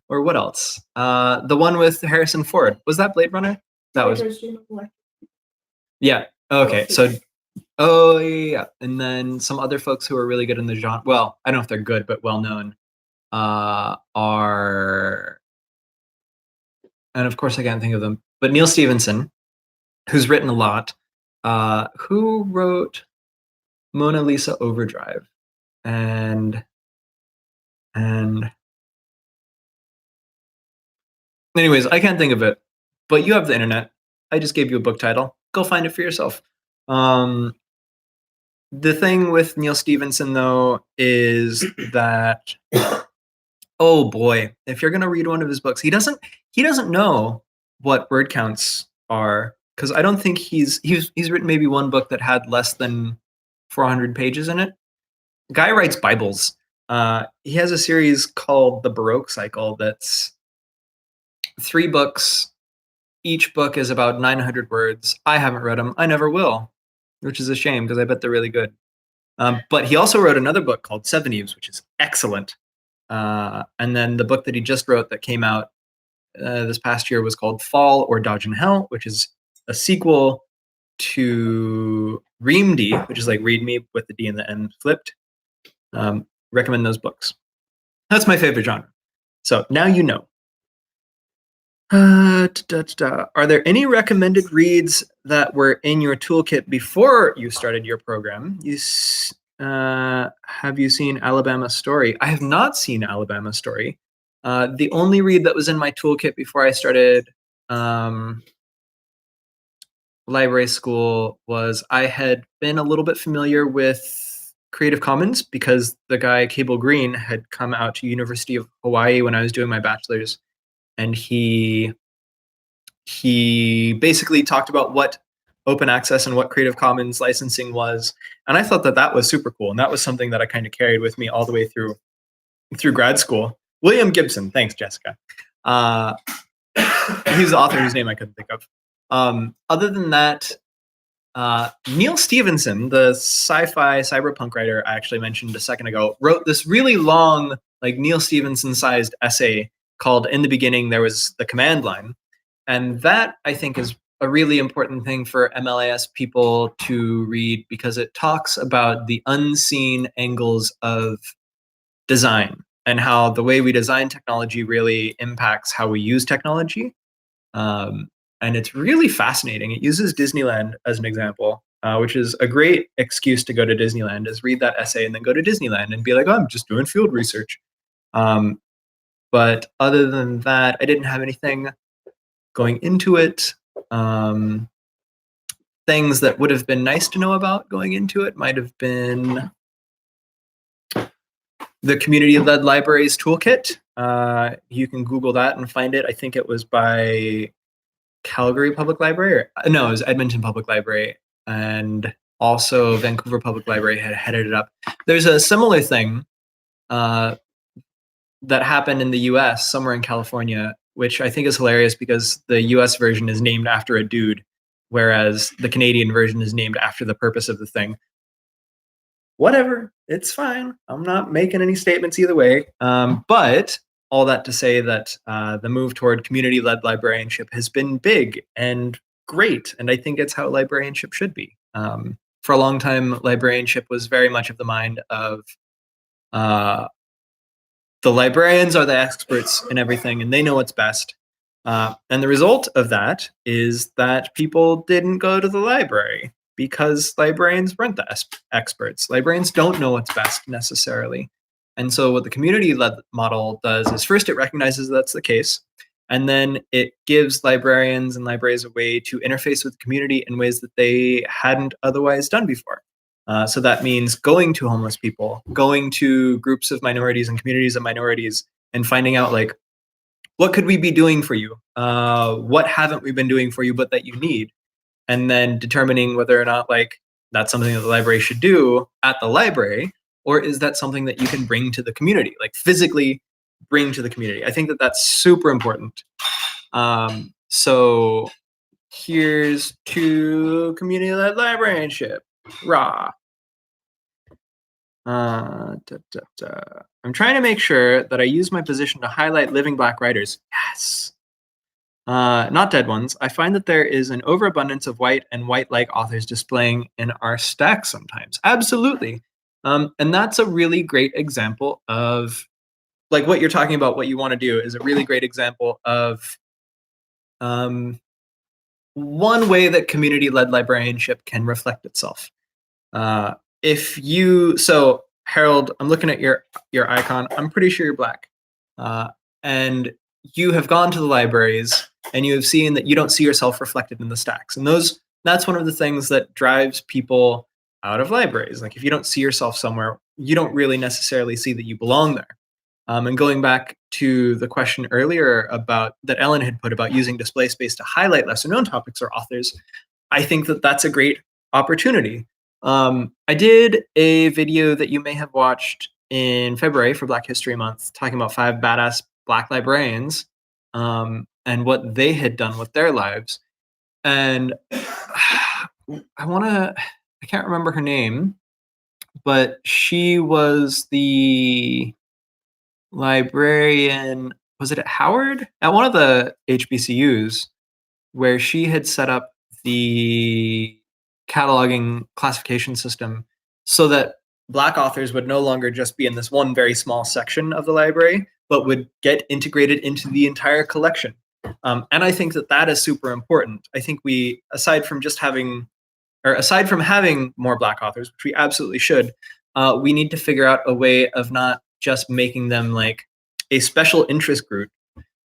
or what else? The one with Harrison Ford. Was that Blade Runner? That was. Yeah. Okay. So. Oh yeah. And then some other folks who are really good in the genre. Well, I don't know if they're good, but well known. Are, and of course I can't think of them, but Neil Stephenson, who's written a lot, who wrote Mona Lisa Overdrive, and anyways, I can't think of it, but you have the internet. I just gave you a book title. Go find it for yourself. The thing with Neil Stephenson, though, is that, oh boy, if you're gonna read one of his books, he doesn't know what word counts are, because I don't think he's written maybe one book that had less than 400 pages in it. Guy writes Bibles. He has a series called The Baroque Cycle that's 3 books. Each book is about 900 words. I haven't read them. I never will, which is a shame because I bet they're really good. But he also wrote another book called Seven Eves, which is excellent. And then the book that he just wrote that came out this past year was called Fall or Dodge in Hell, which is a sequel to Reamd, which is like read me with the D and the N flipped. Recommend those books. That's my favorite genre. So now you know. Are there any recommended reads that were in your toolkit before you started your program? Have you seen Alabama Story? I have not seen Alabama Story. The only read that was in my toolkit before I started library school was, I had been a little bit familiar with Creative Commons because the guy Cable Green had come out to University of Hawaii when I was doing my bachelor's, and he basically talked about what open access and what Creative Commons licensing was, and I thought that that was super cool, and that was something that I kind of carried with me all the way through grad school. William Gibson, thanks, Jessica. He's the author whose name I couldn't think of. Other than that, Neil Stephenson, the sci-fi cyberpunk writer I actually mentioned a second ago, wrote this really long, like Neil Stephenson-sized essay called "In the Beginning There Was the Command Line," and that I think is a really important thing for MLAS people to read, because it talks about the unseen angles of design and how the way we design technology really impacts how we use technology. And it's really fascinating. It uses Disneyland as an example, which is a great excuse to go to Disneyland, is read that essay and then go to Disneyland and be like, oh, I'm just doing field research. But other than that, I didn't have anything going into it. Things that would have been nice to know about going into it might have been the Community-Led Libraries Toolkit. You can Google that and find it. I think it was by Calgary Public Library. No, it was Edmonton Public Library. And also Vancouver Public Library had headed it up. There's a similar thing that happened in the US, somewhere in California, which I think is hilarious because the US version is named after a dude, whereas the Canadian version is named after the purpose of the thing. Whatever, it's fine. I'm not making any statements either way. But all that to say that the move toward community-led librarianship has been big and great, and I think it's how librarianship should be. For a long time, librarianship was very much of the mind of the librarians are the experts in everything, and they know what's best. And the result of that is that people didn't go to the library because librarians weren't the experts. Librarians don't know what's best necessarily. And so what the community-led model does is, first it recognizes that's the case, and then it gives librarians and libraries a way to interface with the community in ways that they hadn't otherwise done before. So that means going to homeless people, going to groups of minorities and communities of minorities, and finding out, like, what could we be doing for you? What haven't we been doing for you but that you need? And then determining whether or not, like, that's something that the library should do at the library, or is that something that you can bring to the community, like physically bring to the community? I think that that's super important. So Here's to community-led librarianship. Rah. I'm trying to make sure that I use my position to highlight living Black writers. Yes. Not dead ones. I find that there is an overabundance of white and white-like authors displaying in our stack sometimes. Absolutely. And that's a really great example of, like, what you're talking about, what you want to do is a really great example of one way that community-led librarianship can reflect itself. So Harold, I'm looking at your icon. I'm pretty sure you're Black, and you have gone to the libraries and you have seen that you don't see yourself reflected in the stacks, and that's one of the things that drives people out of libraries. Like, if you don't see yourself somewhere, you don't really necessarily see that you belong there. And going back to the question earlier about that Ellen had put about using display space to highlight lesser known topics or authors, I think that that's a great opportunity. I did a video that you may have watched in February for Black History Month, talking about 5 badass Black librarians and what they had done with their lives. And I can't remember her name, but she was the librarian, was it at Howard? At one of the HBCUs, where she had set up the cataloging classification system so that Black authors would no longer just be in this one very small section of the library, but would get integrated into the entire collection. And I think that is super important. I think aside from having more Black authors, which we absolutely should, we need to figure out a way of not just making them like a special interest group,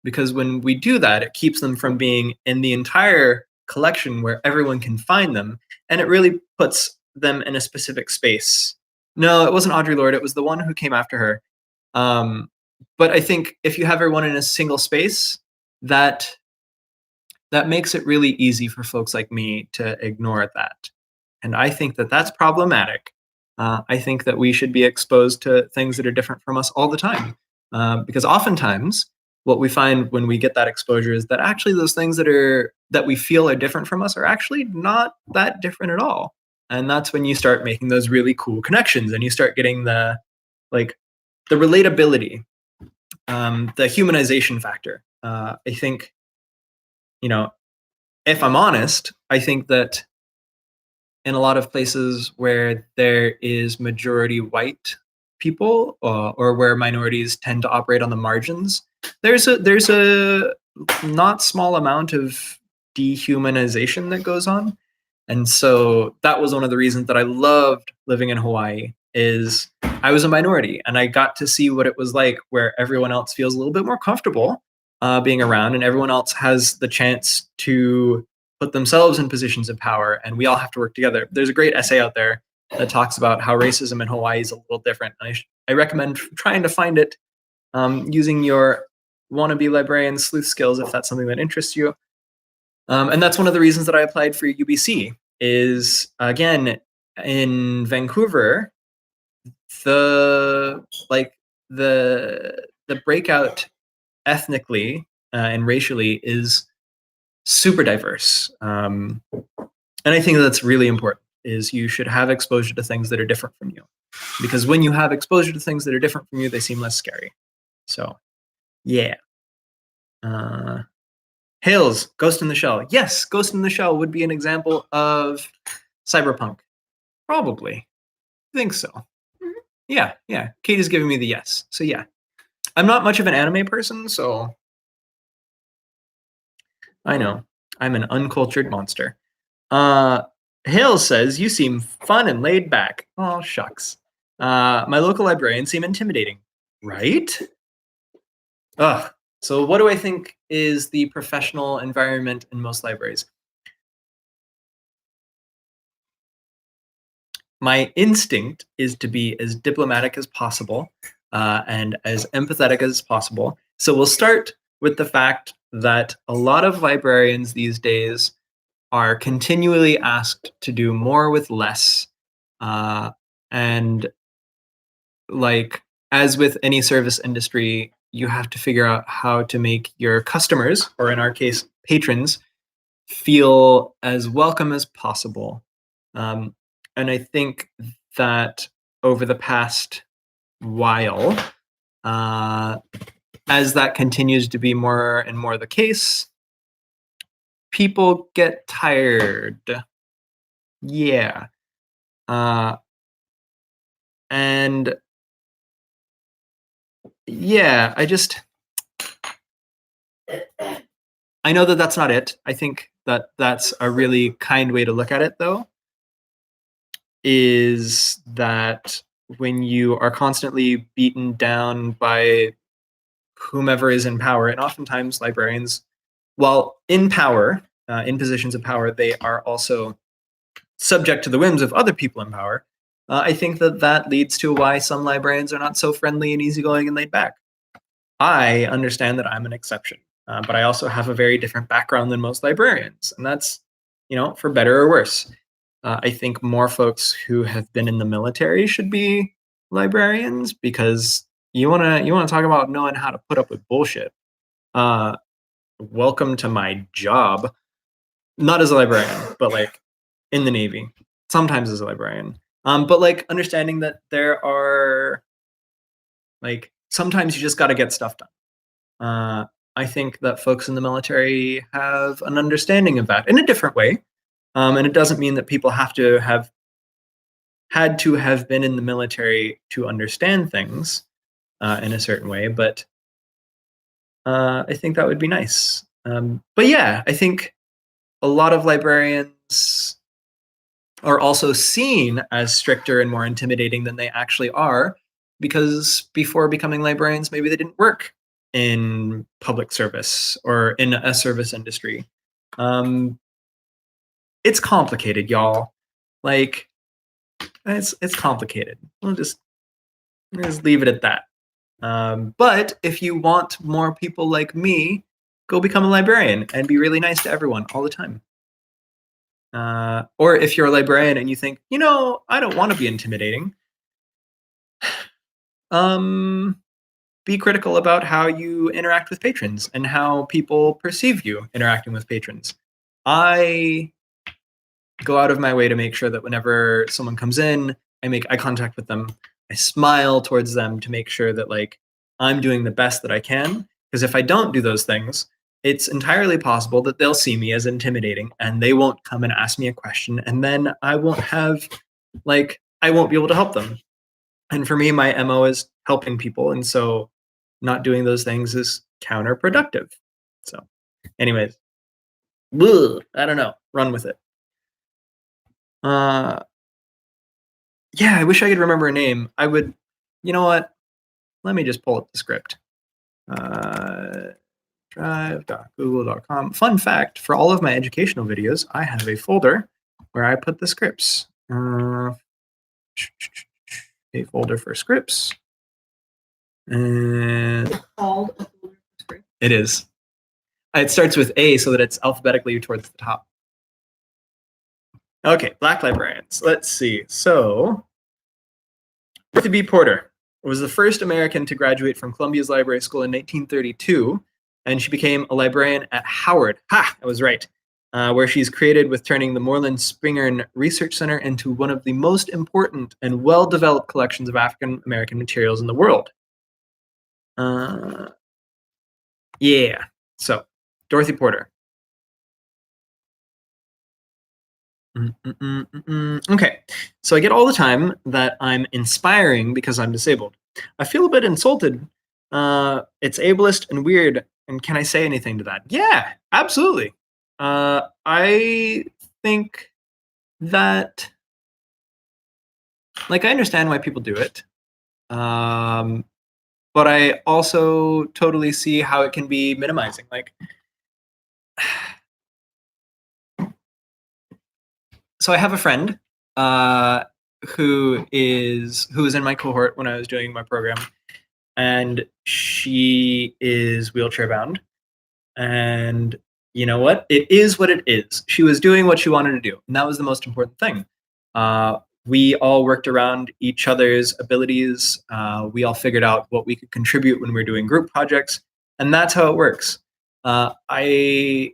because when we do that, it keeps them from being in the entire collection where everyone can find them, and it really puts them in a specific space. No, it wasn't Audre Lorde. It was the one who came after her. But I think if you have everyone in a single space, that makes it really easy for folks like me to ignore that. And I think that that's problematic. I think that we should be exposed to things that are different from us all the time. Because oftentimes what we find when we get that exposure is that actually those things that we feel are different from us are actually not that different at all. And that's when you start making those really cool connections and you start getting the relatability, the humanization factor. I think, if I'm honest, I think that in a lot of places where there is majority white people, or where minorities tend to operate on the margins, there's a not small amount of dehumanization that goes on. And so that was one of the reasons that I loved living in Hawaii, is I was a minority and I got to see what it was like where everyone else feels a little bit more comfortable being around, and everyone else has the chance to put themselves in positions of power, and we all have to work together. There's a great essay out there that talks about how racism in Hawaii is a little different. I recommend trying to find it using your wannabe librarian sleuth skills if that's something that interests you. And that's one of the reasons that I applied for UBC, is, again, in Vancouver, the breakout ethnically and racially is super diverse. And I think that's really important, is you should have exposure to things that are different from you. Because when you have exposure to things that are different from you, they seem less scary. So, yeah. Hales, Ghost in the Shell. Yes, Ghost in the Shell would be an example of cyberpunk. Probably. I think so. Yeah. Kate is giving me the yes. So yeah. I'm not much of an anime person, so I know. I'm an uncultured monster. Hales says, you seem fun and laid back. Oh, shucks. My local librarians seem intimidating. Right? Ugh. So what do I think is the professional environment in most libraries? My instinct is to be as diplomatic as possible and as empathetic as possible. So we'll start with the fact that a lot of librarians these days are continually asked to do more with less. And like, as with any service industry, you have to figure out how to make your customers, or in our case, patrons, feel as welcome as possible. And I think that over the past while, as that continues to be more and more the case, people get tired. Yeah. And yeah, I know that that's not it. I think that that's a really kind way to look at it, though, is that when you are constantly beaten down by whomever is in power, and oftentimes librarians, while in power, in positions of power, they are also subject to the whims of other people in power. I think that that leads to why some librarians are not so friendly and easygoing and laid back. I understand that I'm an exception, but I also have a very different background than most librarians, and that's, for better or worse. I think more folks who have been in the military should be librarians, because you wanna talk about knowing how to put up with bullshit. Uh, Welcome to my job, not as a librarian, but like in the Navy, sometimes as a librarian. But like understanding that there are, like, sometimes you just got to get stuff done. I think that folks in the military have an understanding of that in a different way. And it doesn't mean that people have to have had to have been in the military to understand things in a certain way, but I think that would be nice. But yeah, I think a lot of librarians are also seen as stricter and more intimidating than they actually are, because before becoming librarians, maybe they didn't work in public service or in a service industry. It's complicated, y'all. Like, it's complicated. We'll just leave it at that. But if you want more people like me, go become a librarian and be really nice to everyone all the time. Or if you're a librarian and you think, I don't want to be intimidating, be critical about how you interact with patrons and how people perceive you interacting with patrons. I go out of my way to make sure that whenever someone comes in, I make eye contact with them. I smile towards them to make sure that, like, I'm doing the best that I can. Because if I don't do those things, it's entirely possible that they'll see me as intimidating and they won't come and ask me a question. And then I won't be able to help them. And for me, my MO is helping people. And so not doing those things is counterproductive. So, anyways, I don't know. Run with it. Yeah, I wish I could remember a name. I would, you know what? Let me just pull up the script. Drive.google.com. Fun fact, for all of my educational videos, I have a folder where I put the scripts. A folder for scripts. And It's called a folder for scripts. It is. It starts with A so that it's alphabetically towards the top. Okay, Black librarians. Let's see. So, Dorothy B. Porter was the first American to graduate from Columbia's Library School in 1932, and she became a librarian at Howard. Ha! I was right. Where she's created with turning the Moreland Spingarn Research Center into one of the most important and well-developed collections of African American materials in the world. Yeah. So, Dorothy Porter. Okay, so I get all the time that I'm inspiring because I'm disabled. I feel a bit insulted. It's ableist and weird. And can I say anything to that? Yeah, absolutely. I think that, like, I understand why people do it. But I also totally see how it can be minimizing. Like, so I have a friend who was in my cohort when I was doing my program, and she is wheelchair bound. And you know what? It is what it is. She was doing what she wanted to do, and that was the most important thing. We all worked around each other's abilities. We all figured out what we could contribute when we were doing group projects, and that's how it works. I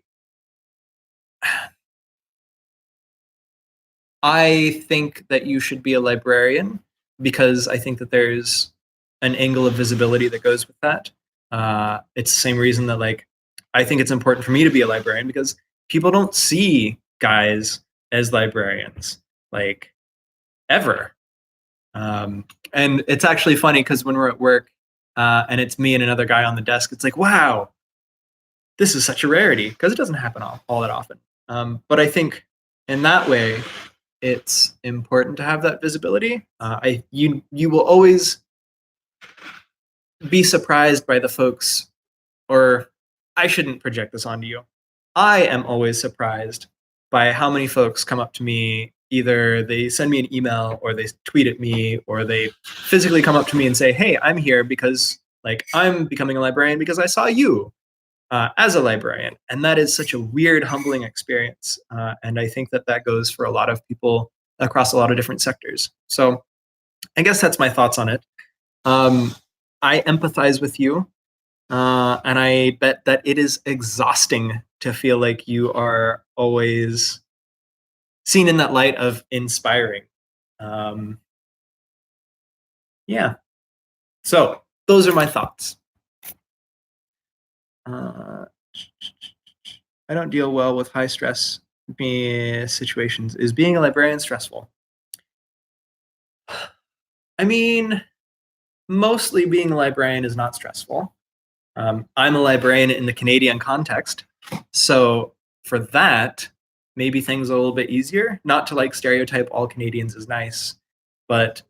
I think that you should be a librarian because I think that there's an angle of visibility that goes with that. It's the same reason that like I think it's important for me to be a librarian because people don't see guys as librarians like ever. And it's actually funny because when we're at work and it's me and another guy on the desk, it's like, wow, this is such a rarity because it doesn't happen all that often. But I think in that way, it's important to have that visibility. You will always be surprised by the folks, or I shouldn't project this onto you. I am always surprised by how many folks come up to me. Either they send me an email, or they tweet at me, or they physically come up to me and say, "Hey, I'm here because like I'm becoming a librarian because I saw you as a librarian," and that is such a weird, humbling experience. And I think that that goes for a lot of people across a lot of different sectors. So I guess that's my thoughts on it. I empathize with you, and I bet that it is exhausting to feel like you are always seen in that light of inspiring. Um, yeah. So those are my thoughts. I don't deal well with high stress situations. Is being a librarian stressful? I mean, mostly being a librarian is not stressful. I'm a librarian in the Canadian context. So for that, maybe things are a little bit easier. Not to like stereotype all Canadians as nice, but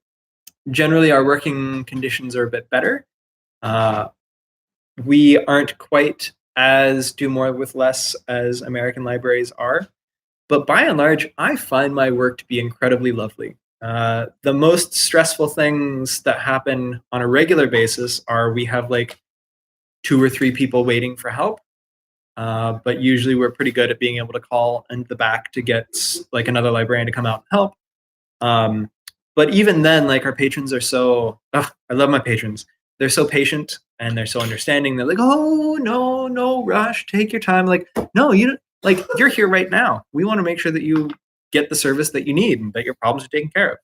generally our working conditions are a bit better. We aren't quite as do more with less as American libraries are. But by and large, I find my work to be incredibly lovely. The most stressful things that happen on a regular basis are we have like 2 or 3 people waiting for help. But usually we're pretty good at being able to call in the back to get like another librarian to come out and help. But even then, like our patrons are so, oh, I love my patrons. They're so patient and they're so understanding. They're like, oh, no, no rush, take your time. Like, no, you don't, like you're here right now. We want to make sure that you get the service that you need and that your problems are taken care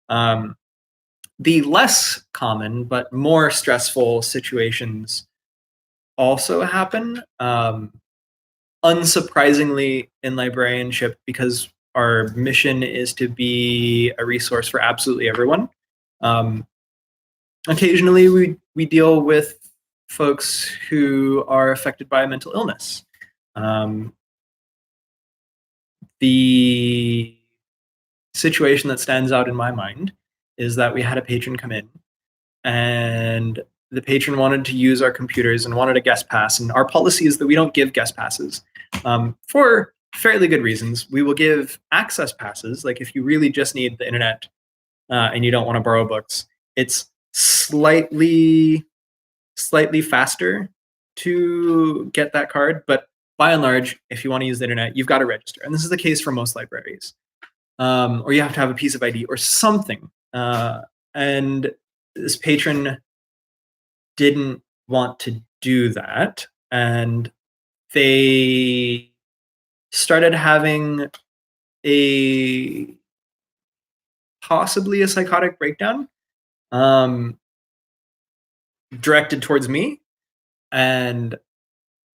of. The less common but more stressful situations also happen. Unsurprisingly, in librarianship, because our mission is to be a resource for absolutely everyone. Occasionally, we deal with folks who are affected by mental illness. The situation that stands out in my mind is that we had a patron come in, and the patron wanted to use our computers and wanted a guest pass. And our policy is that we don't give guest passes for fairly good reasons. We will give access passes, like if you really just need the internet and you don't want to borrow books. It's slightly faster to get that card, but by and large, if you want to use the internet, you've got to register. And this is the case for most libraries. Or you have to have a piece of ID or something. And this patron didn't want to do that, and they started having possibly a psychotic breakdown directed towards me, and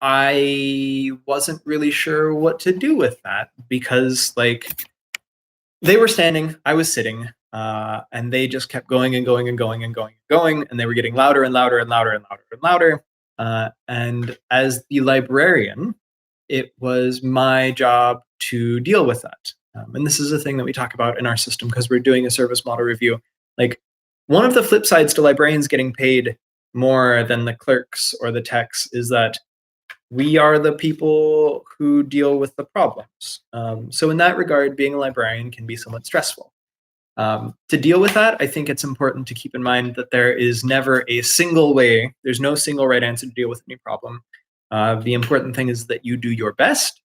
I wasn't really sure what to do with that because like they were standing, I was sitting, and they just kept going and going and going and going and going, and they were getting louder and louder and louder and louder and louder. And as the librarian, it was my job to deal with that. And this is a thing that we talk about in our system because we're doing a service model review. Like one of the flip sides to librarians getting paid more than the clerks or the techs is that we are the people who deal with the problems. So in that regard, being a librarian can be somewhat stressful. To deal with that, I think it's important to keep in mind that there is never a single way. There's no single right answer to deal with any problem. The important thing is that you do your best.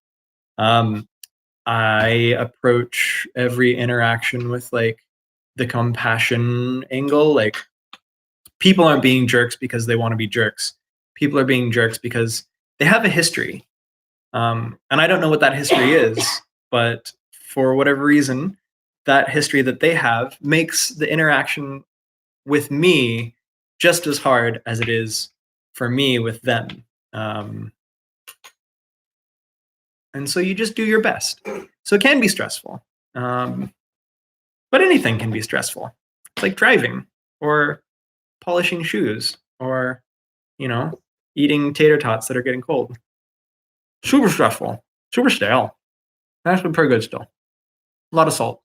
I approach every interaction with like the compassion angle. Like people aren't being jerks because they want to be jerks. People are being jerks because they have a history. And I don't know what that history is, but for whatever reason, that history that they have makes the interaction with me just as hard as it is for me with them. And so you just do your best. So it can be stressful. But anything can be stressful. It's like driving or polishing shoes or, eating tater tots that are getting cold. Super stressful. Super stale. That's been pretty good still. A lot of salt.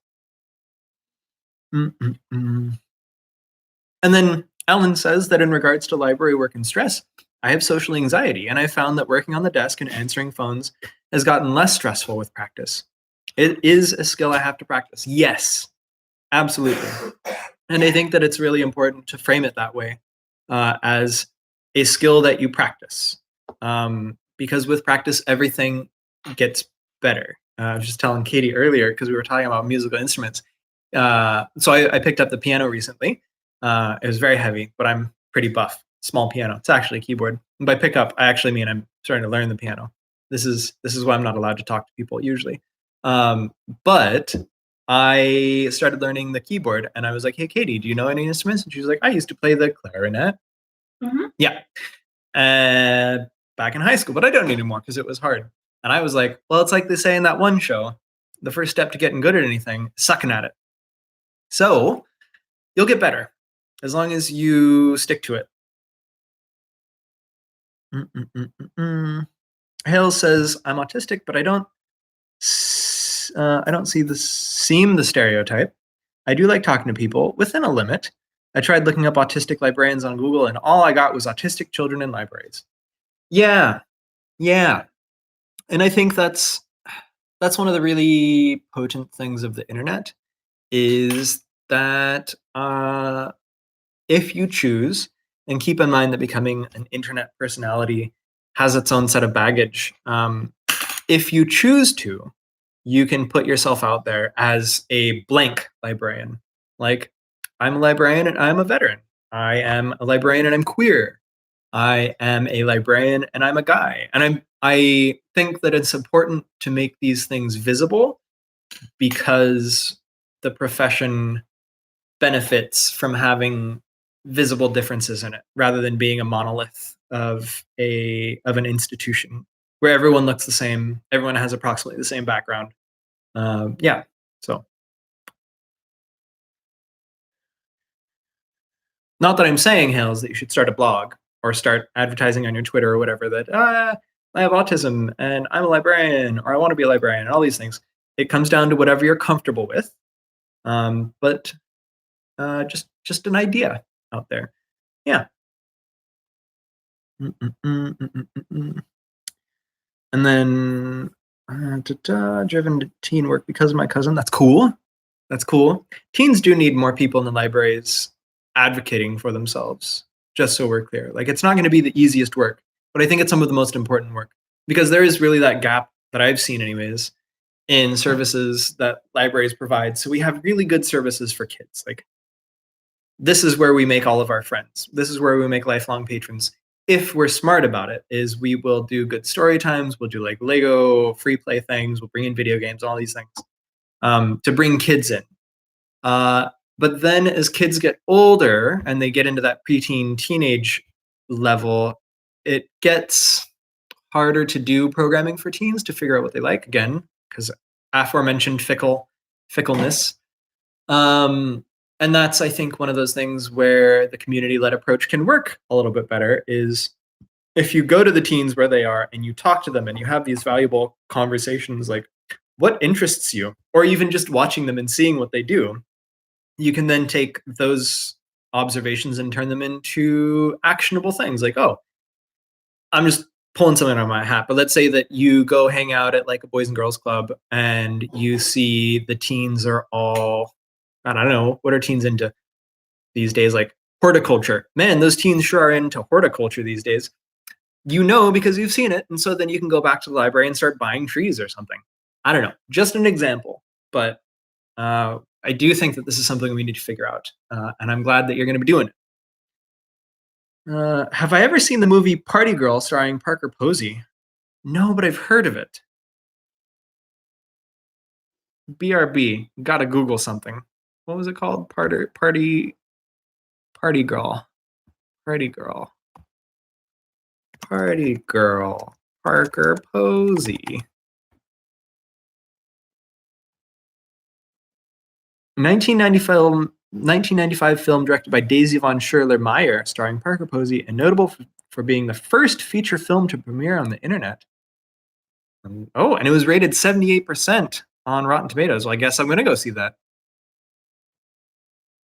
Mm-mm-mm. And then Alan says that in regards to library work and stress, I have social anxiety, and I found that working on the desk and answering phones has gotten less stressful with practice. It is a skill I have to practice. Yes, absolutely. And I think that it's really important to frame it that way, as a skill that you practice. Because with practice, everything gets better. I was just telling Katie earlier, because we were talking about musical instruments. So I picked up the piano recently. It was very heavy, but I'm pretty buff. Small piano. It's actually a keyboard. And by pick up, I actually mean I'm starting to learn the piano. This is why I'm not allowed to talk to people usually. But I started learning the keyboard, and I was like, "Hey, Katie, do you know any instruments?" And she was like, "I used to play the clarinet." Mm-hmm. Yeah, back in high school, but I don't anymore because it was hard. And I was like, "Well, it's like they say in that one show, the first step to getting good at anything is sucking at it." So you'll get better as long as you stick to it. Hale says, "I'm autistic, but I don't seem the stereotype. I do like talking to people within a limit. I tried looking up autistic librarians on Google, and all I got was autistic children in libraries." Yeah, yeah, and I think that's one of the really potent things of the internet is that if you choose, and keep in mind that becoming an internet personality has its own set of baggage. If you choose to, you can put yourself out there as a blank librarian. Like, I'm a librarian and I'm a veteran. I am a librarian and I'm queer. I am a librarian and I'm a guy. And I think that it's important to make these things visible because the profession benefits from having visible differences in it rather than being a monolith of an institution where everyone looks the same, everyone has approximately the same background. Yeah, so not that I'm saying, Hales, that you should start a blog or start advertising on your Twitter or whatever that I have autism and I'm a librarian or I want to be a librarian and all these things. It comes down to whatever you're comfortable with, but just an idea out there. Yeah. And then driven to teen work because of my cousin. That's cool. That's cool. Teens do need more people in the libraries advocating for themselves, just so we're clear. Like, it's not going to be the easiest work, but I think it's some of the most important work because there is really that gap that I've seen, anyways, in services that libraries provide. So we have really good services for kids. Like, this is where we make all of our friends. This is where we make lifelong patrons. If we're smart about it, is we will do good story times. We'll do like Lego free play things. We'll bring in video games, all these things to bring kids in. But then as kids get older and they get into that preteen teenage level, it gets harder to do programming for teens to figure out what they like, again, because aforementioned fickleness. And that's, I think, one of those things where the community-led approach can work a little bit better is if you go to the teens where they are and you talk to them and you have these valuable conversations like, what interests you? Or even just watching them and seeing what they do, you can then take those observations and turn them into actionable things like, oh, I'm just pulling something out of my hat, but let's say that you go hang out at like a boys and girls club and you see the teens are all, I don't know, what are teens into these days? Like horticulture. Man, those teens sure are into horticulture these days. You know, because you've seen it. And so then you can go back to the library and start buying trees or something. I don't know, just an example. But I do think that this is something we need to figure out. And I'm glad that you're going to be doing it. Have I ever seen the movie Party Girl starring Parker Posey? No, but I've heard of it. BRB. Gotta Google something. What was it called? Party girl. Party girl. Party girl. Parker Posey. 1995 film directed by Daisy von Schurler-Meyer, starring Parker Posey, and notable for being the first feature film to premiere on the internet. And it was rated 78% on Rotten Tomatoes. Well, I guess I'm going to go see that.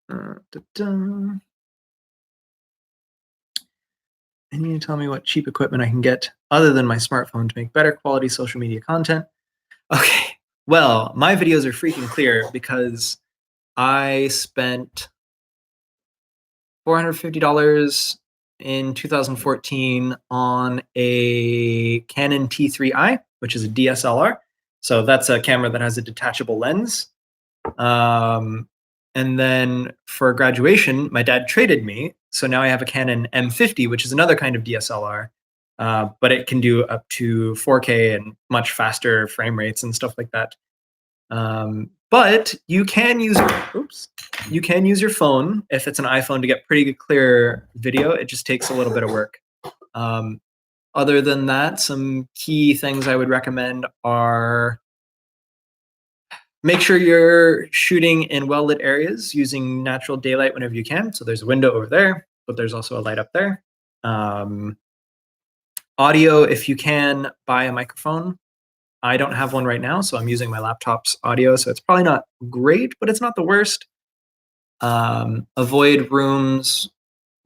And you tell me what cheap equipment I can get other than my smartphone to make better quality social media content. Okay, well, my videos are freaking clear because I spent $450 in 2014 on a Canon T3i, which is a DSLR. So that's a camera that has a detachable lens. And then for graduation, my dad traded me. So now I have a Canon M50, which is another kind of DSLR, but it can do up to 4K and much faster frame rates and stuff like that. But you can use your phone if it's an iPhone to get pretty good clear video. It just takes a little bit of work. Other than that, some key things I would recommend are make sure you're shooting in well-lit areas using natural daylight whenever you can. So there's a window over there, but there's also a light up there. Audio, if you can, buy a microphone. I don't have one right now, so I'm using my laptop's audio, so it's probably not great, but it's not the worst. Avoid rooms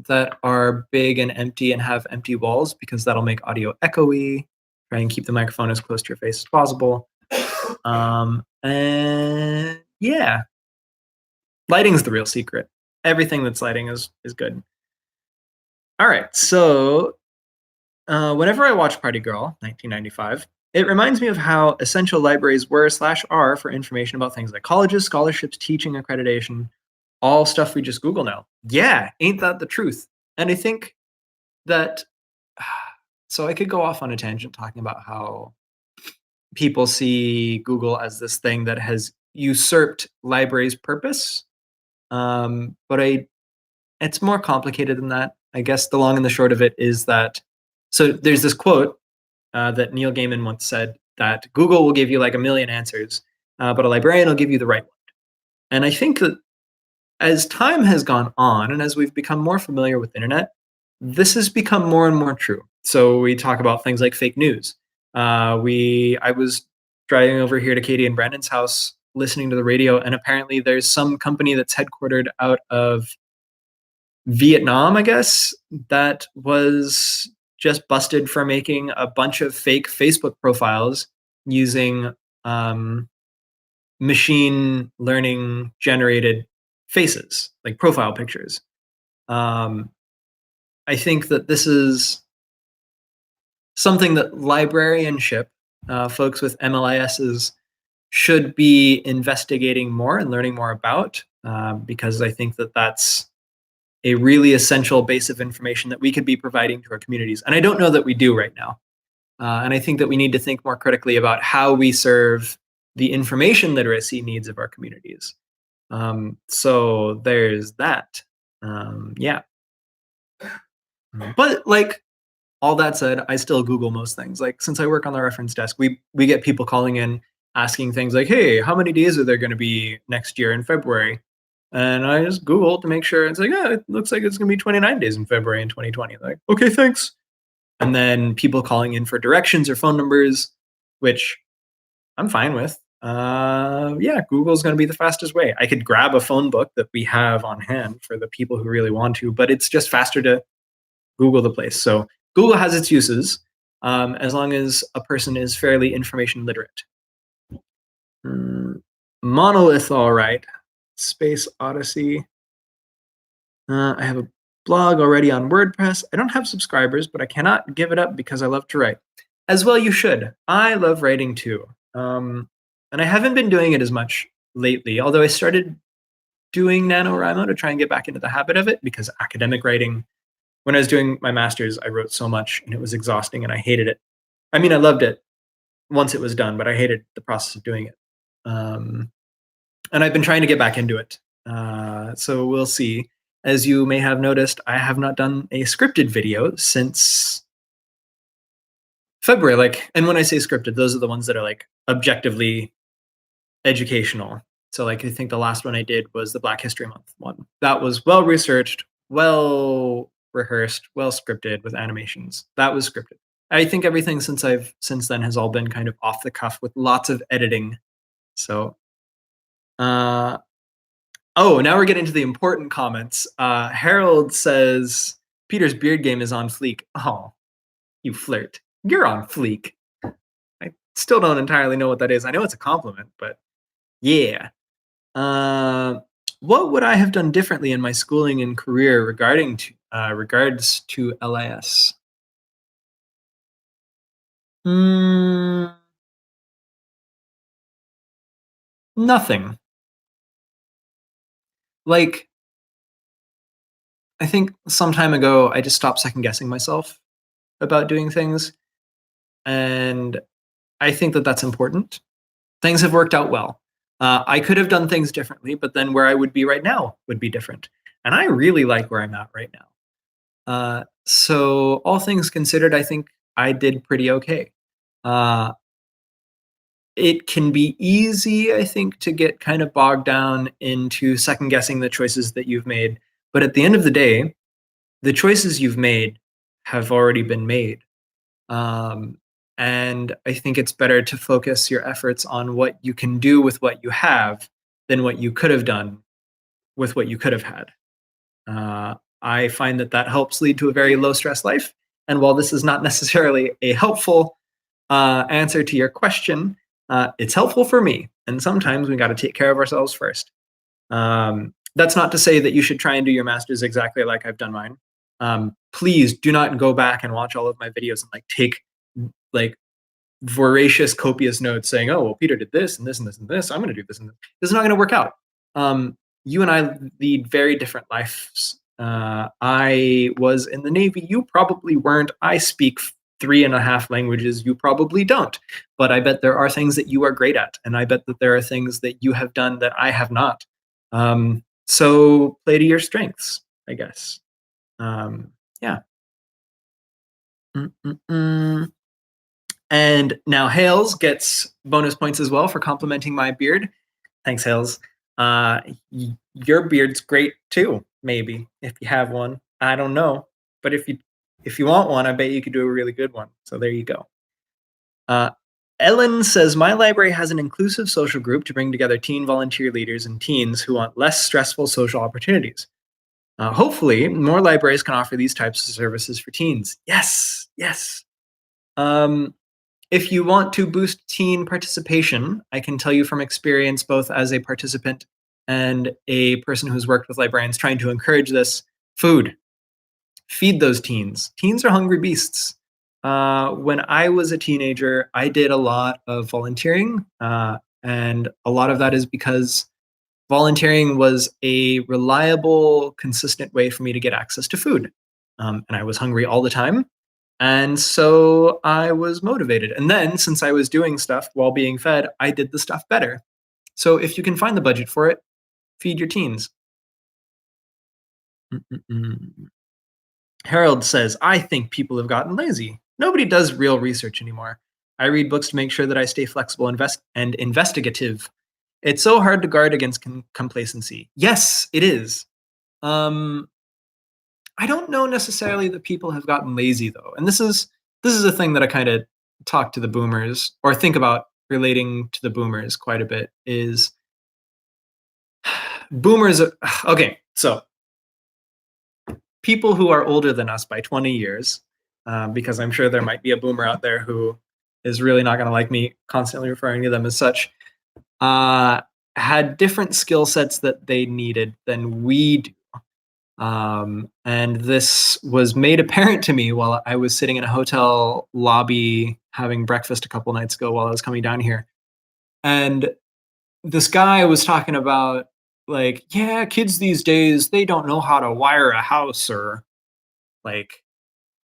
that are big and empty and have empty walls because that'll make audio echoey. Try and keep the microphone as close to your face as possible. And yeah, lighting's the real secret. Everything that's lighting is good. All right, so whenever I watch Party Girl, 1995, it reminds me of how essential libraries were/are for information about things like colleges, scholarships, teaching, accreditation, all stuff we just Google now. Yeah, ain't that the truth? And I think that, so I could go off on a tangent talking about how people see Google as this thing that has usurped libraries' purpose. But it's more complicated than that. I guess the long and the short of it is that, so there's this quote that Neil Gaiman once said that Google will give you like a million answers, but a librarian will give you the right one. And I think that as time has gone on and as we've become more familiar with the internet, this has become more and more true. So we talk about things like fake news. I was driving over here to Katie and Brandon's house listening to the radio, and apparently there's some company that's headquartered out of Vietnam, I guess, that was just busted for making a bunch of fake Facebook profiles using machine learning generated faces, like profile pictures. I think that this is something that librarianship, folks with MLISs, should be investigating more and learning more about, because I think that that's a really essential base of information that we could be providing to our communities. And I don't know that we do right now. And I think that we need to think more critically about how we serve the information literacy needs of our communities. So there's that. Yeah. But like all that said, I still Google most things. Like since I work on the reference desk, we get people calling in asking things like, hey, how many days are there going to be next year in February? And I just Google to make sure. It's like, yeah, it looks like it's going to be 29 days in February in 2020. Like, okay, thanks. And then people calling in for directions or phone numbers, which I'm fine with. Yeah, Google's going to be the fastest way. I could grab a phone book that we have on hand for the people who really want to, but it's just faster to Google the place. So Google has its uses, as long as a person is fairly information literate. Monolith, all right. Space Odyssey. I have a blog already on WordPress. I don't have subscribers, but I cannot give it up because I love to write. As well, you should. I love writing too. And I haven't been doing it as much lately, although I started doing NaNoWriMo to try and get back into the habit of it, because academic writing, when I was doing my master's, I wrote so much and it was exhausting and I hated it. I mean, I loved it once it was done, but I hated the process of doing it. Um, and I've been trying to get back into it. So we'll see. As you may have noticed, I have not done a scripted video since February. Like, and when I say scripted, those are the ones that are like objectively educational. So like I think the last one I did was the Black History Month one. That was well researched, well rehearsed, well scripted with animations. That was scripted. I think everything since then has all been kind of off the cuff with lots of editing. So oh, now we're getting to the important comments. Harold says Peter's beard game is on fleek. Oh, you flirt. You're on fleek. I still don't entirely know what that is. I know it's a compliment, but yeah. What would I have done differently in my schooling and career regards to LIS? Nothing. Like, I think some time ago, I just stopped second guessing myself about doing things. And I think that that's important. Things have worked out well. I could have done things differently, but then where I would be right now would be different. And I really like where I'm at right now. So all things considered, I think I did pretty okay. It can be easy, I think, to get kind of bogged down into second guessing the choices that you've made. But at the end of the day, the choices you've made have already been made. And I think it's better to focus your efforts on what you can do with what you have than what you could have done with what you could have had. I find that helps lead to a very low stress life. And while this is not necessarily a helpful answer to your question, it's helpful for me. And sometimes we got to take care of ourselves first. That's not to say that you should try and do your master's exactly like I've done mine. Please do not go back and watch all of my videos and like take like voracious, copious notes saying, "Oh, well, Peter did this and this and this and this. I'm going to do this and this." This is not going to work out. You and I lead very different lives. I was in the Navy. You probably weren't. I speak 3.5 languages. You probably don't. But I bet there are things that you are great at, and I bet that there are things that you have done that I have not. So play to your strengths, I guess. Yeah. And now Hales gets bonus points as well for complimenting my beard. Thanks, Hales. Your beard's great too, maybe, if you have one. I don't know. But if you want one, I bet you could do a really good one. So there you go. Ellen says, my library has an inclusive social group to bring together teen volunteer leaders and teens who want less stressful social opportunities. Hopefully, more libraries can offer these types of services for teens. Yes, yes. If you want to boost teen participation, I can tell you from experience, both as a participant and a person who's worked with librarians trying to encourage this, food. Feed those teens. Teens are hungry beasts. When I was a teenager, I did a lot of volunteering, and a lot of that is because volunteering was a reliable, consistent way for me to get access to food. And I was hungry all the time. And so I was motivated. And then since I was doing stuff while being fed, I did the stuff better. So if you can find the budget for it, feed your teens. Harold says, I think people have gotten lazy. Nobody does real research anymore. I read books to make sure that I stay flexible and investigative. It's so hard to guard against complacency. Yes, it is. I don't know necessarily that people have gotten lazy though. And this is a thing that I kind of talk to the boomers or think about relating to the boomers quite a bit is boomers. Okay. So people who are older than us by 20 years, because I'm sure there might be a boomer out there who is really not going to like me constantly referring to them as such, had different skill sets that they needed than we do. And this was made apparent to me while I was sitting in a hotel lobby having breakfast a couple nights ago while I was coming down here. And this guy was talking about like, yeah, kids these days, they don't know how to wire a house or like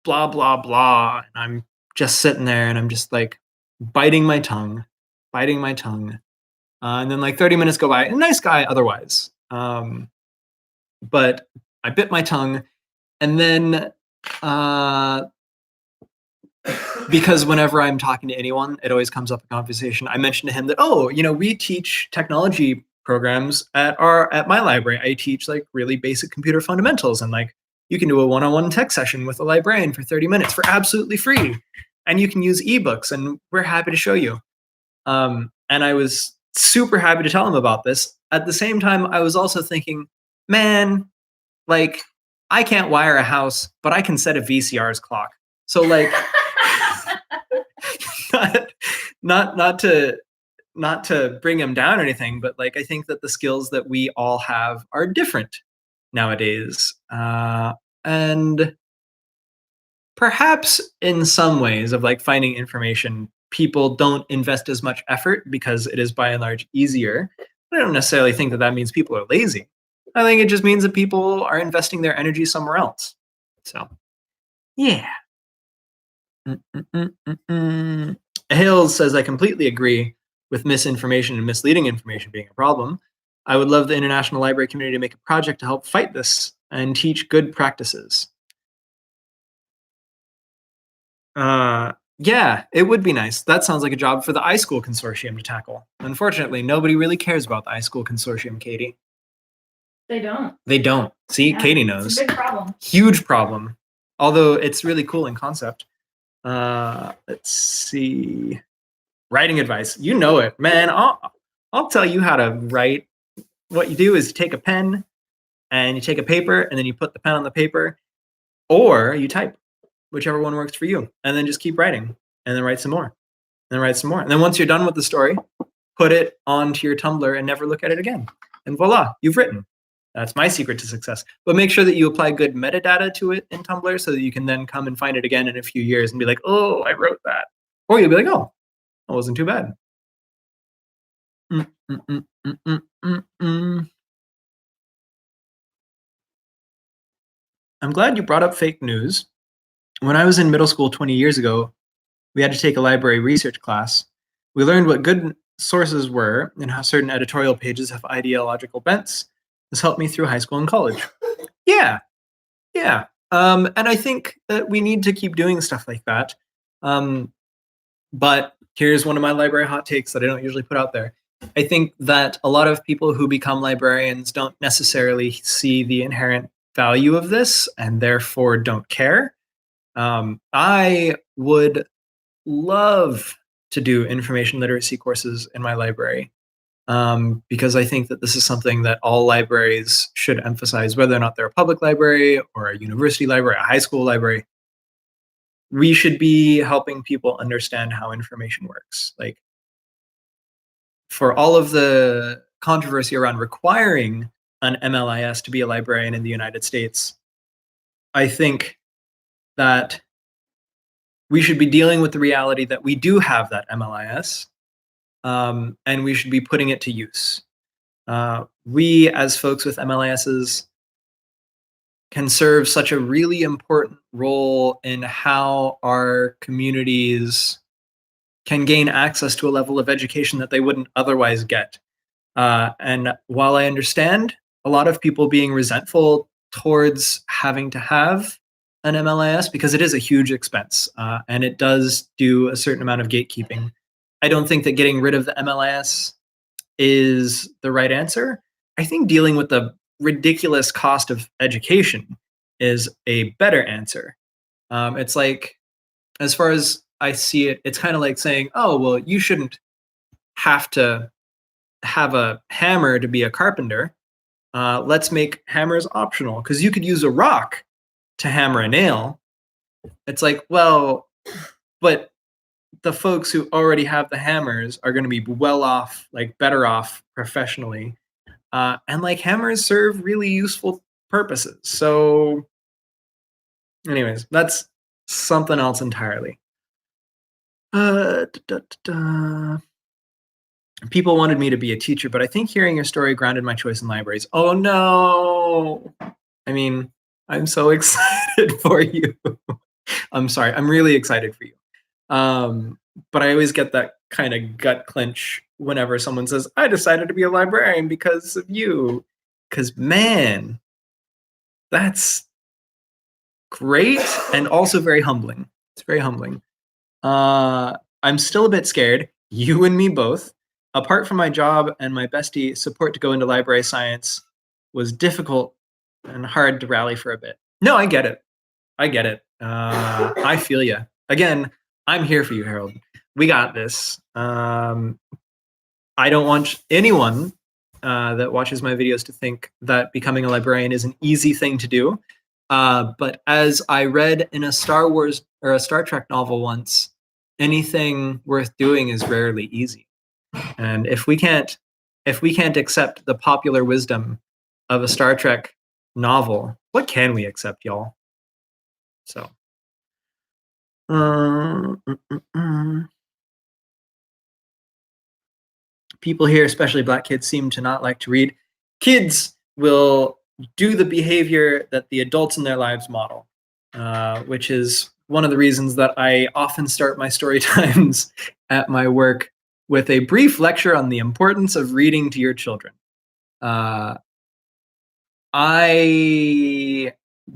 blah, blah, blah. And I'm just sitting there and I'm just like biting my tongue. And then like 30 minutes go by. A nice guy otherwise. But I bit my tongue. And then because whenever I'm talking to anyone, it always comes up in conversation. I mentioned to him that, oh, we teach technology programs at my library. I teach like really basic computer fundamentals, and like you can do a one-on-one tech session with a librarian for 30 minutes for absolutely free. And you can use ebooks, and we're happy to show you. And I was super happy to tell him about this. At the same time, I was also thinking, man, like I can't wire a house, but I can set a VCR's clock. So like not to bring him down or anything, but like I think that the skills that we all have are different nowadays. And perhaps in some ways of like finding information, people don't invest as much effort because it is by and large easier. I don't necessarily think that that means people are lazy. I think it just means that people are investing their energy somewhere else. So, yeah. Hales says, I completely agree with misinformation and misleading information being a problem. I would love the international library community to make a project to help fight this and teach good practices. Yeah, it would be nice. That sounds like a job for the iSchool Consortium to tackle. Unfortunately, nobody really cares about the iSchool Consortium, Katie. They don't. They don't. See, Yeah, Katie knows. It's a big problem. Huge problem. Although it's really cool in concept. Let's see. Writing advice. You know it, man. I'll tell you how to write. What you do is take a pen and you take a paper and then you put the pen on the paper, or you type, whichever one works for you, and then just keep writing and then write some more and then write some more. And then once you're done with the story, put it onto your Tumblr and never look at it again. And voila, you've written. That's my secret to success. But make sure that you apply good metadata to it in Tumblr so that you can then come and find it again in a few years and be like, oh, I wrote that. Or you'll be like, oh, it wasn't too bad. I'm glad you brought up fake news. When I was in middle school 20 years ago, we had to take a library research class. We learned what good sources were and how certain editorial pages have ideological bents. This helped me through high school and college. Yeah. And I think that we need to keep doing stuff like that. But here's one of my library hot takes that I don't usually put out there. I think that a lot of people who become librarians don't necessarily see the inherent value of this and therefore don't care. I would love to do information literacy courses in my library because I think that this is something that all libraries should emphasize, whether or not they're a public library or a university library, a high school library. We should be helping people understand how information works. Like, for all of the controversy around requiring an MLIS to be a librarian in the United States, I think that we should be dealing with the reality that we do have that MLIS, and we should be putting it to use. We, as folks with MLISs, can serve such a really important role in how our communities can gain access to a level of education that they wouldn't otherwise get. And while I understand a lot of people being resentful towards having to have an MLIS because it is a huge expense and it does do a certain amount of gatekeeping, I don't think that getting rid of the MLIS is the right answer. I think dealing with the ridiculous cost of education is a better answer. It's like, as far as I see it, it's kind of like saying, oh, well, you shouldn't have to have a hammer to be a carpenter. Let's make hammers optional because you could use a rock to hammer a nail. It's like, well, but the folks who already have the hammers are going to be well off, like better off professionally. And like hammers serve really useful purposes. So anyways, that's something else entirely. People wanted me to be a teacher, but I think hearing your story grounded my choice in libraries. Oh no. I mean, I'm so excited for you. I'm sorry. I'm really excited for you. But I always get that kind of gut clench whenever someone says, I decided to be a librarian because of you. Because, man, that's great and also very humbling. It's very humbling. I'm still a bit scared, you and me both. Apart from my job and my bestie, support to go into library science was difficult and hard to rally for a bit. No, I get it. I get it. I feel you. Again, I'm here for you, Harold. We got this. I don't want anyone that watches my videos to think that becoming a librarian is an easy thing to do. But as I read in a Star Wars or a Star Trek novel once, anything worth doing is rarely easy. And if we can't accept the popular wisdom of a Star Trek novel, what can we accept, y'all? So, people here, especially Black kids, seem to not like to read. Kids will do the behavior that the adults in their lives model, which is one of the reasons that I often start my story times at my work with a brief lecture on the importance of reading to your children. I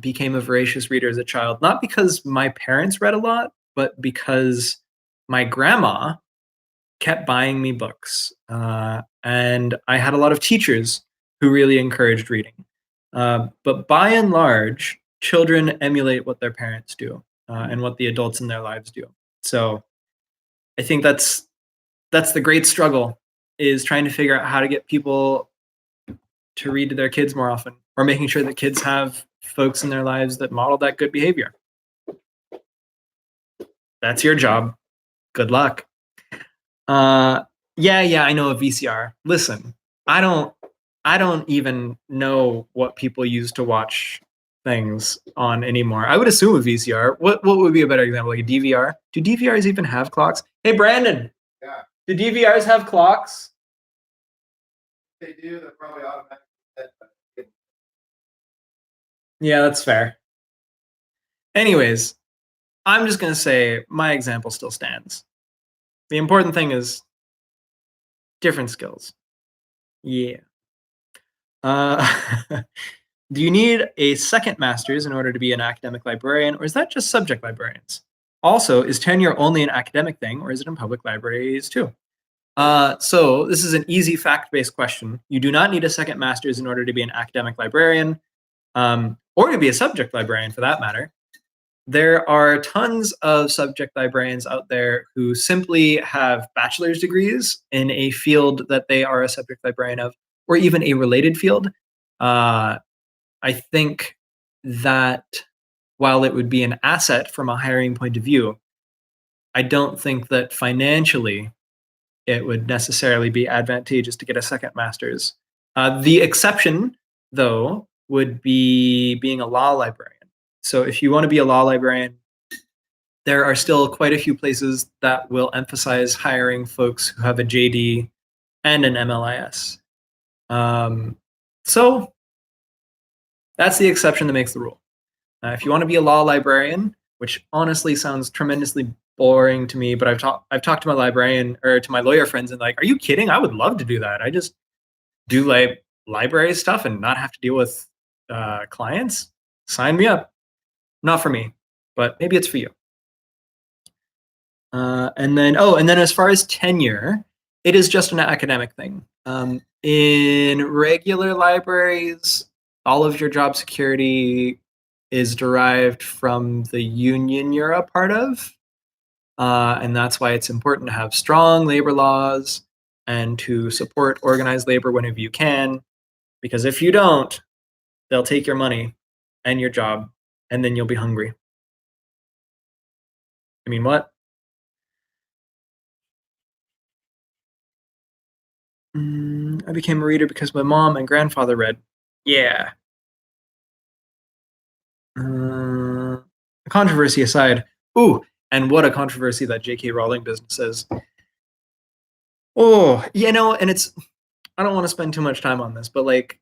became a voracious reader as a child, not because my parents read a lot, but because my grandma kept buying me books. And I had a lot of teachers who really encouraged reading. But by and large, children emulate what their parents do and what the adults in their lives do. So I think that's the great struggle, is trying to figure out how to get people to read to their kids more often, or making sure that kids have folks in their lives that model that good behavior. That's your job. Good luck. Yeah, I know a VCR. Listen, I don't even know what people use to watch things on anymore. I would assume a VCR. What would be a better example? Like a DVR? Do DVRs even have clocks? Hey, Brandon. Yeah. Do DVRs have clocks? If they do, they're probably automatically set. Yeah, that's fair. Anyways, I'm just gonna say my example still stands. The important thing is different skills. Yeah. Do you need a second master's in order to be an academic librarian, or is that just subject librarians? Also, is tenure only an academic thing, or is it in public libraries too? So this is an easy fact-based question. You do not need a second master's in order to be an academic librarian, or to be a subject librarian for that matter. There are tons of subject librarians out there who simply have bachelor's degrees in a field that they are a subject librarian of, or even a related field. I think that while it would be an asset from a hiring point of view, I don't think that financially it would necessarily be advantageous to get a second master's. The exception, though, would be being a law librarian. So if you want to be a law librarian, there are still quite a few places that will emphasize hiring folks who have a JD and an MLIS. So that's the exception that makes the rule. If you want to be a law librarian, which honestly sounds tremendously boring to me, but I've talked to my librarian or to my lawyer friends and like, are you kidding? I would love to do that. I just do like library stuff and not have to deal with clients. Sign me up. Not for me, but maybe it's for you. And then as far as tenure, it is just an academic thing. In regular libraries, all of your job security is derived from the union you're a part of. And that's why it's important to have strong labor laws and to support organized labor whenever you can. Because if you don't, they'll take your money and your job, and then you'll be hungry. I mean, what? I became a reader because my mom and grandfather read. Yeah. Controversy aside, ooh, and what a controversy that J.K. Rowling business is. Oh, and I don't want to spend too much time on this, but like,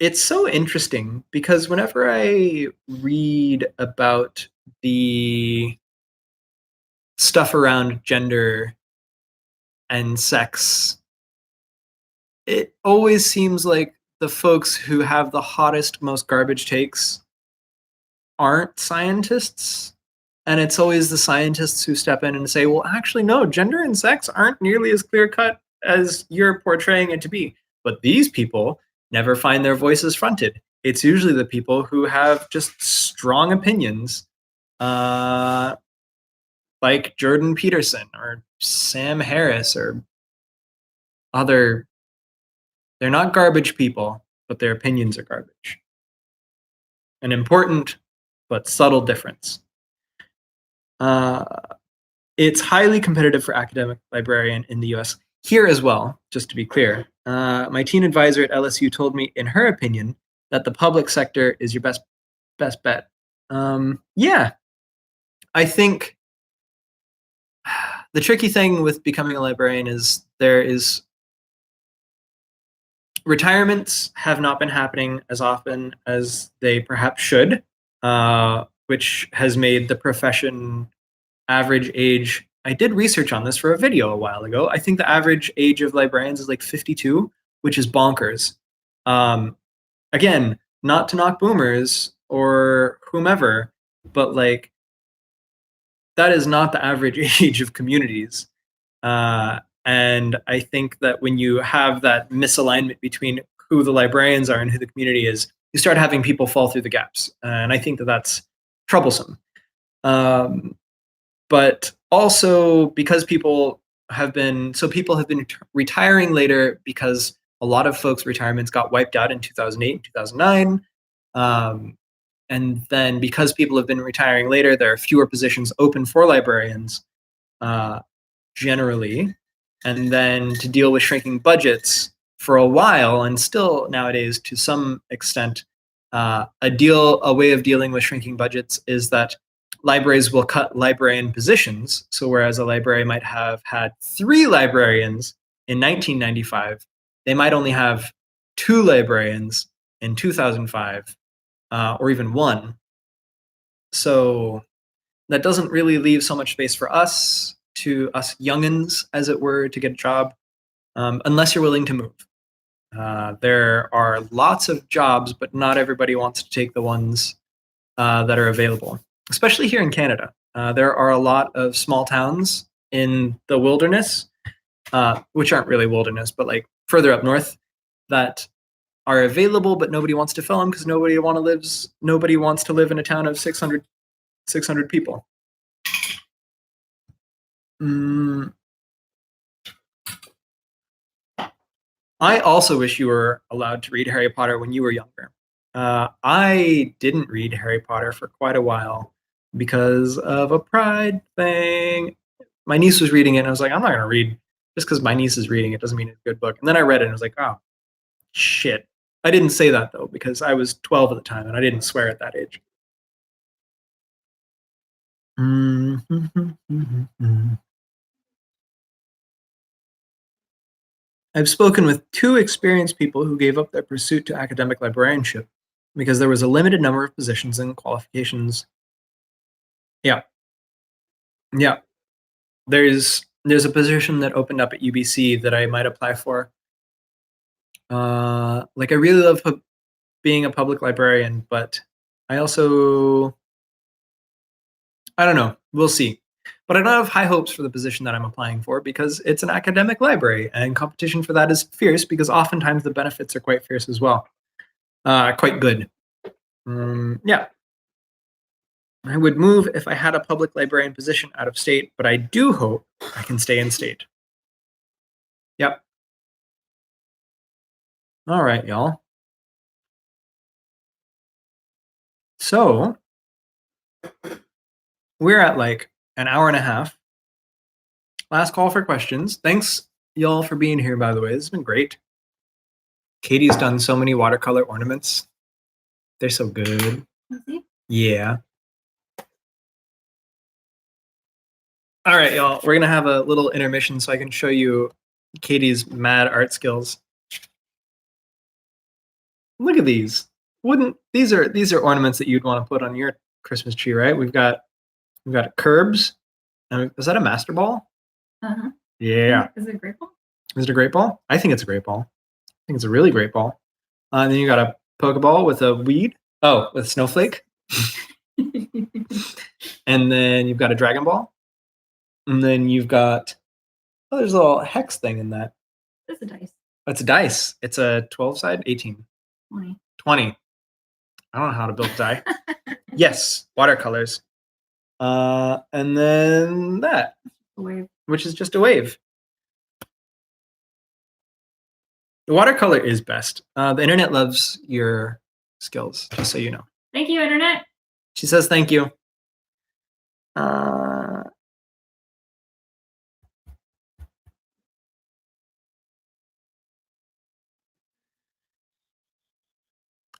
it's so interesting because whenever I read about the stuff around gender and sex, it always seems like the folks who have the hottest, most garbage takes aren't scientists. And it's always the scientists who step in and say, well, actually, no, gender and sex aren't nearly as clear cut as you're portraying it to be. But these people never find their voices fronted. It's usually the people who have just strong opinions, like Jordan Peterson or Sam Harris or other. They're not garbage people, but their opinions are garbage. An important but subtle difference. It's highly competitive for academic librarian in the US. Here as well, just to be clear. My teen advisor at LSU told me, in her opinion, that the public sector is your best bet. Yeah, I think the tricky thing with becoming a librarian is retirements have not been happening as often as they perhaps should, which has made the profession average age. I did research on this for a video a while ago. I think the average age of librarians is like 52, which is bonkers. Again, not to knock boomers or whomever, but like that is not the average age of communities. And I think that when you have that misalignment between who the librarians are and who the community is, you start having people fall through the gaps. And I think that that's troublesome. But also because people have been retiring later because a lot of folks' retirements got wiped out in 2008 and 2009. And then because people have been retiring later, there are fewer positions open for librarians generally. And then to deal with shrinking budgets for a while, and still nowadays to some extent, a way of dealing with shrinking budgets is that libraries will cut librarian positions. So whereas a library might have had 3 librarians in 1995, they might only have 2 librarians in 2005, or even 1. So that doesn't really leave so much space for us youngins, as it were, to get a job, unless you're willing to move. There are lots of jobs, but not everybody wants to take the ones that are available, especially here in Canada. There are a lot of small towns in the wilderness, which aren't really wilderness, but like further up north, that are available, but nobody wants to fill them because nobody wants to live in a town of 600 people. I also wish you were allowed to read Harry Potter when you were younger. I didn't read Harry Potter for quite a while because of a pride thing. My niece was reading it, and I was like, I'm not going to read. Just because my niece is reading it doesn't mean it's a good book. And then I read it, and I was like, oh, shit. I didn't say that, though, because I was 12 at the time, and I didn't swear at that age. I've spoken with 2 experienced people who gave up their pursuit to academic librarianship because there was a limited number of positions and qualifications. Yeah. There's a position that opened up at UBC that I might apply for. I really love being a public librarian, but I don't know. We'll see. But I don't have high hopes for the position that I'm applying for because it's an academic library and competition for that is fierce because oftentimes the benefits are quite fierce as well. Quite good. Yeah. I would move if I had a public librarian position out of state, but I do hope I can stay in state. Yep. All right, y'all. So we're at like an hour and a half. Last call for questions. Thanks, y'all, for being here, by the way. This has been great. Katie's done so many watercolor ornaments. They're so good. Yeah. All right, y'all. We're going to have a little intermission so I can show you Katie's mad art skills. Look at these. These are ornaments that you'd want to put on your Christmas tree, right? We've got curbs. Is that a master ball? Uh-huh. Yeah. Is it a great ball? Is it a great ball? I think it's a great ball. I think it's a really great ball. And then you got a Pokeball with a weed. Oh, with Snowflake. And then you've got a Dragon Ball. And then you've got, oh, there's a little hex thing in that. It's a dice. That's a dice. It's a 12 side, 18. 20. 20. I don't know how to build die. Yes, watercolors. And then that, A wave. which is just a wave. The watercolor is best. The internet loves your skills, just so you know. Thank you, internet. She says thank you.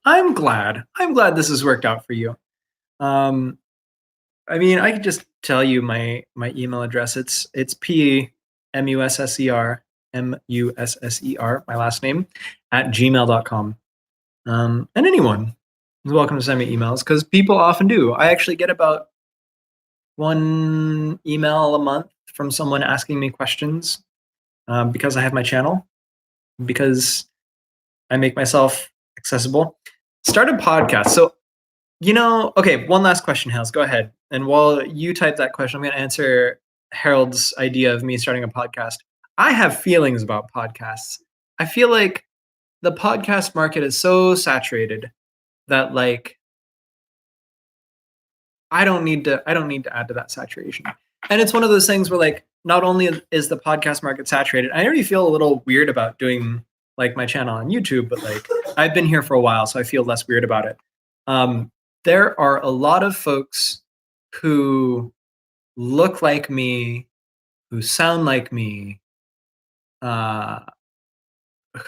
I'm glad. I'm glad this has worked out for you. I mean, I could just tell you my email address. It's PMUSSER, my last name, @gmail.com. And anyone is welcome to send me emails because people often do. I actually get about 1 email a month from someone asking me questions because I have my channel, because I make myself accessible. Start a podcast. So, okay, one last question, Hales. Go ahead. And while you type that question, I'm going to answer Harold's idea of me starting a podcast. I have feelings about podcasts. I feel like the podcast market is so saturated that I don't need to add to that saturation. And it's one of those things where not only is the podcast market saturated, I already feel a little weird about doing my channel on YouTube, but I've been here for a while, so I feel less weird about it. There are a lot of folks who look like me, who sound like me,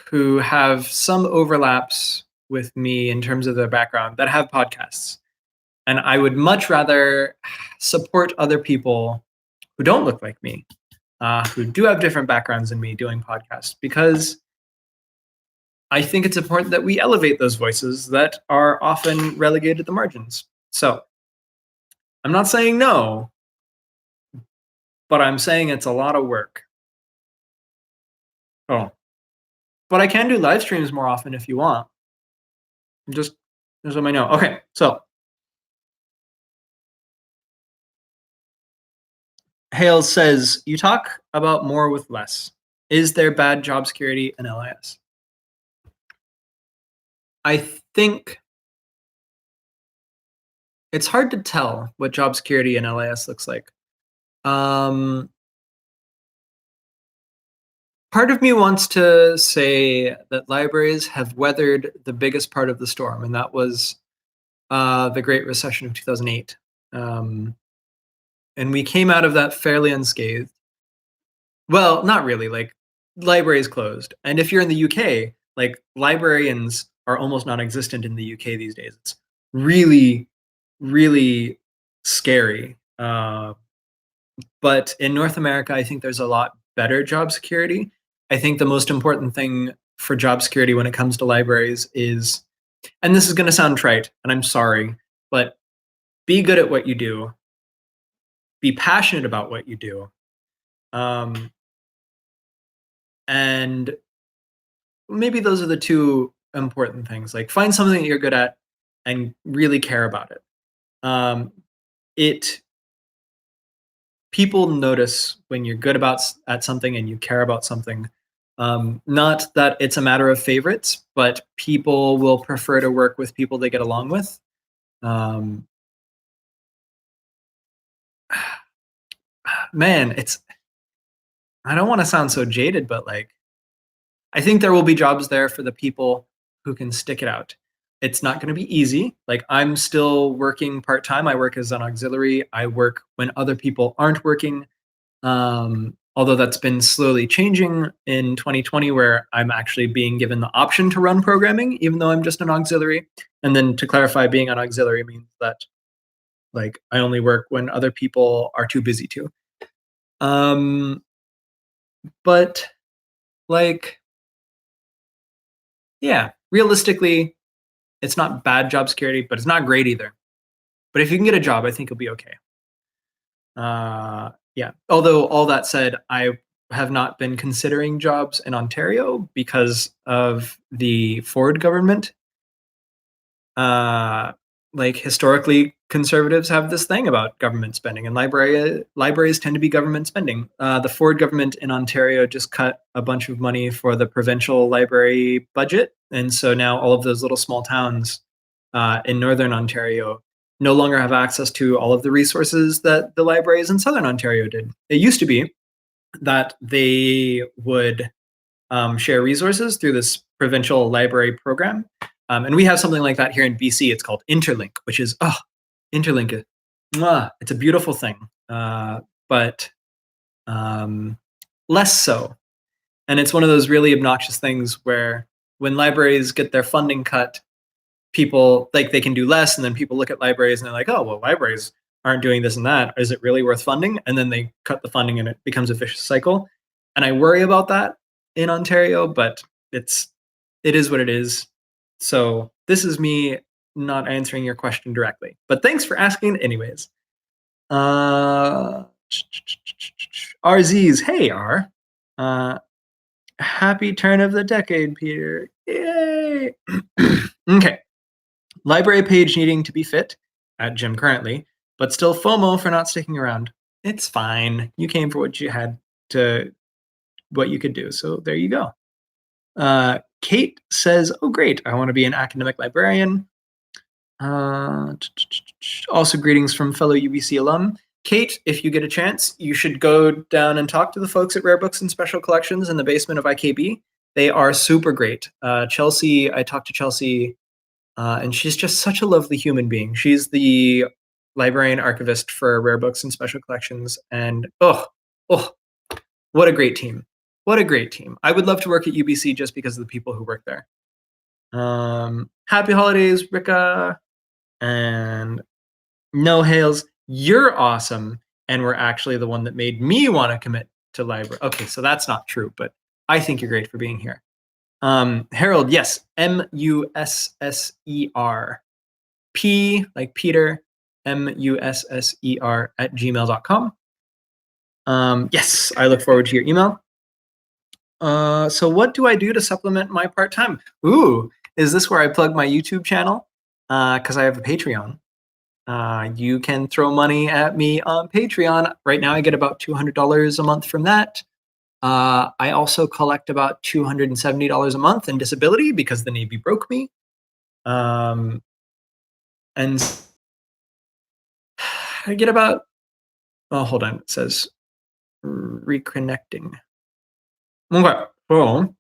who have some overlaps with me in terms of their background that have podcasts. And I would much rather support other people who don't look like me, who do have different backgrounds than me doing podcasts, because I think it's important that we elevate those voices that are often relegated to the margins. So I'm not saying no, but I'm saying it's a lot of work. Oh, but I can do live streams more often if you want. Just let me know. Okay, so Hales says, you talk about more with less. Is there bad job security in LIS? I think it's hard to tell what job security in LIS looks like. Part of me wants to say that libraries have weathered the biggest part of the storm, and that was the Great Recession of 2008. And we came out of that fairly unscathed. Well, not really. Libraries closed. And if you're in the UK, librarians are almost non-existent in the UK these days. It's really, really scary. But in North America, I think there's a lot better job security. I think the most important thing for job security when it comes to libraries is, and this is going to sound trite, and I'm sorry, but be good at what you do. Be passionate about what you do. And maybe those are the two important things. Find something that you're good at and really care about it. People notice when you're good at something and you care about something. Not that it's a matter of favorites, but people will prefer to work with people they get along with. Man, I don't want to sound so jaded, but I think there will be jobs there for the people who can stick it out. It's not going to be easy. I'm still working part-time. I work as an auxiliary. I work when other people aren't working. Although that's been slowly changing in 2020, where I'm actually being given the option to run programming, even though I'm just an auxiliary. And then to clarify, being an auxiliary means that I only work when other people are too busy to. But yeah, realistically, it's not bad job security, but it's not great either. But if you can get a job, I think you'll be okay. Yeah. Although all that said, I have not been considering jobs in Ontario because of the Ford government. Like historically, conservatives have this thing about government spending, and libraries tend to be government spending. The Ford government in Ontario just cut a bunch of money for the provincial library budget, and so now all of those little small towns in northern Ontario no longer have access to all of the resources that the libraries in southern Ontario did. It used to be that they would share resources through this provincial library program. And we have something like that here in BC. It's called Interlink, which is, Interlink, it's a beautiful thing, but less so. And it's one of those really obnoxious things where when libraries get their funding cut, people like they can do less, and then people look at libraries and they're like, oh, well, libraries aren't doing this and that. Is it really worth funding? And then they cut the funding and it becomes a vicious cycle. And I worry about that in Ontario, but it is what it is. So this is me not answering your question directly, but thanks for asking anyways. RZs, hey R. Happy turn of the decade, Peter. Yay. Okay. Library page needing to be fit at gym currently, but still FOMO for not sticking around. It's fine. You came for what you had to, what you could do. So there you go. Kate says, oh, great. I want to be an academic librarian. Also, greetings from fellow UBC alum. Kate, if you get a chance, you should go down and talk to the folks at Rare Books and Special Collections in the basement of IKB. They are super great. Chelsea, I talked to Chelsea, and she's just such a lovely human being. She's the librarian archivist for Rare Books and Special Collections, and what a great team. What a great team. I would love to work at UBC just because of the people who work there. Happy holidays, Rika. And no hails. You're awesome. And we're actually the one that made me want to commit to library. Okay, so that's not true, but I think you're great for being here. Harold, yes, Musser. P like Peter, Musser @gmail.com. Yes, I look forward to your email. So what do I do to supplement my part-time? Ooh, is this where I plug my YouTube channel? Because I have a Patreon. You can throw money at me on Patreon. Right now I get about $200 a month from that. I also collect about $270 a month in disability because the Navy broke me. And I get about, oh, hold on, it says reconnecting. Okay, so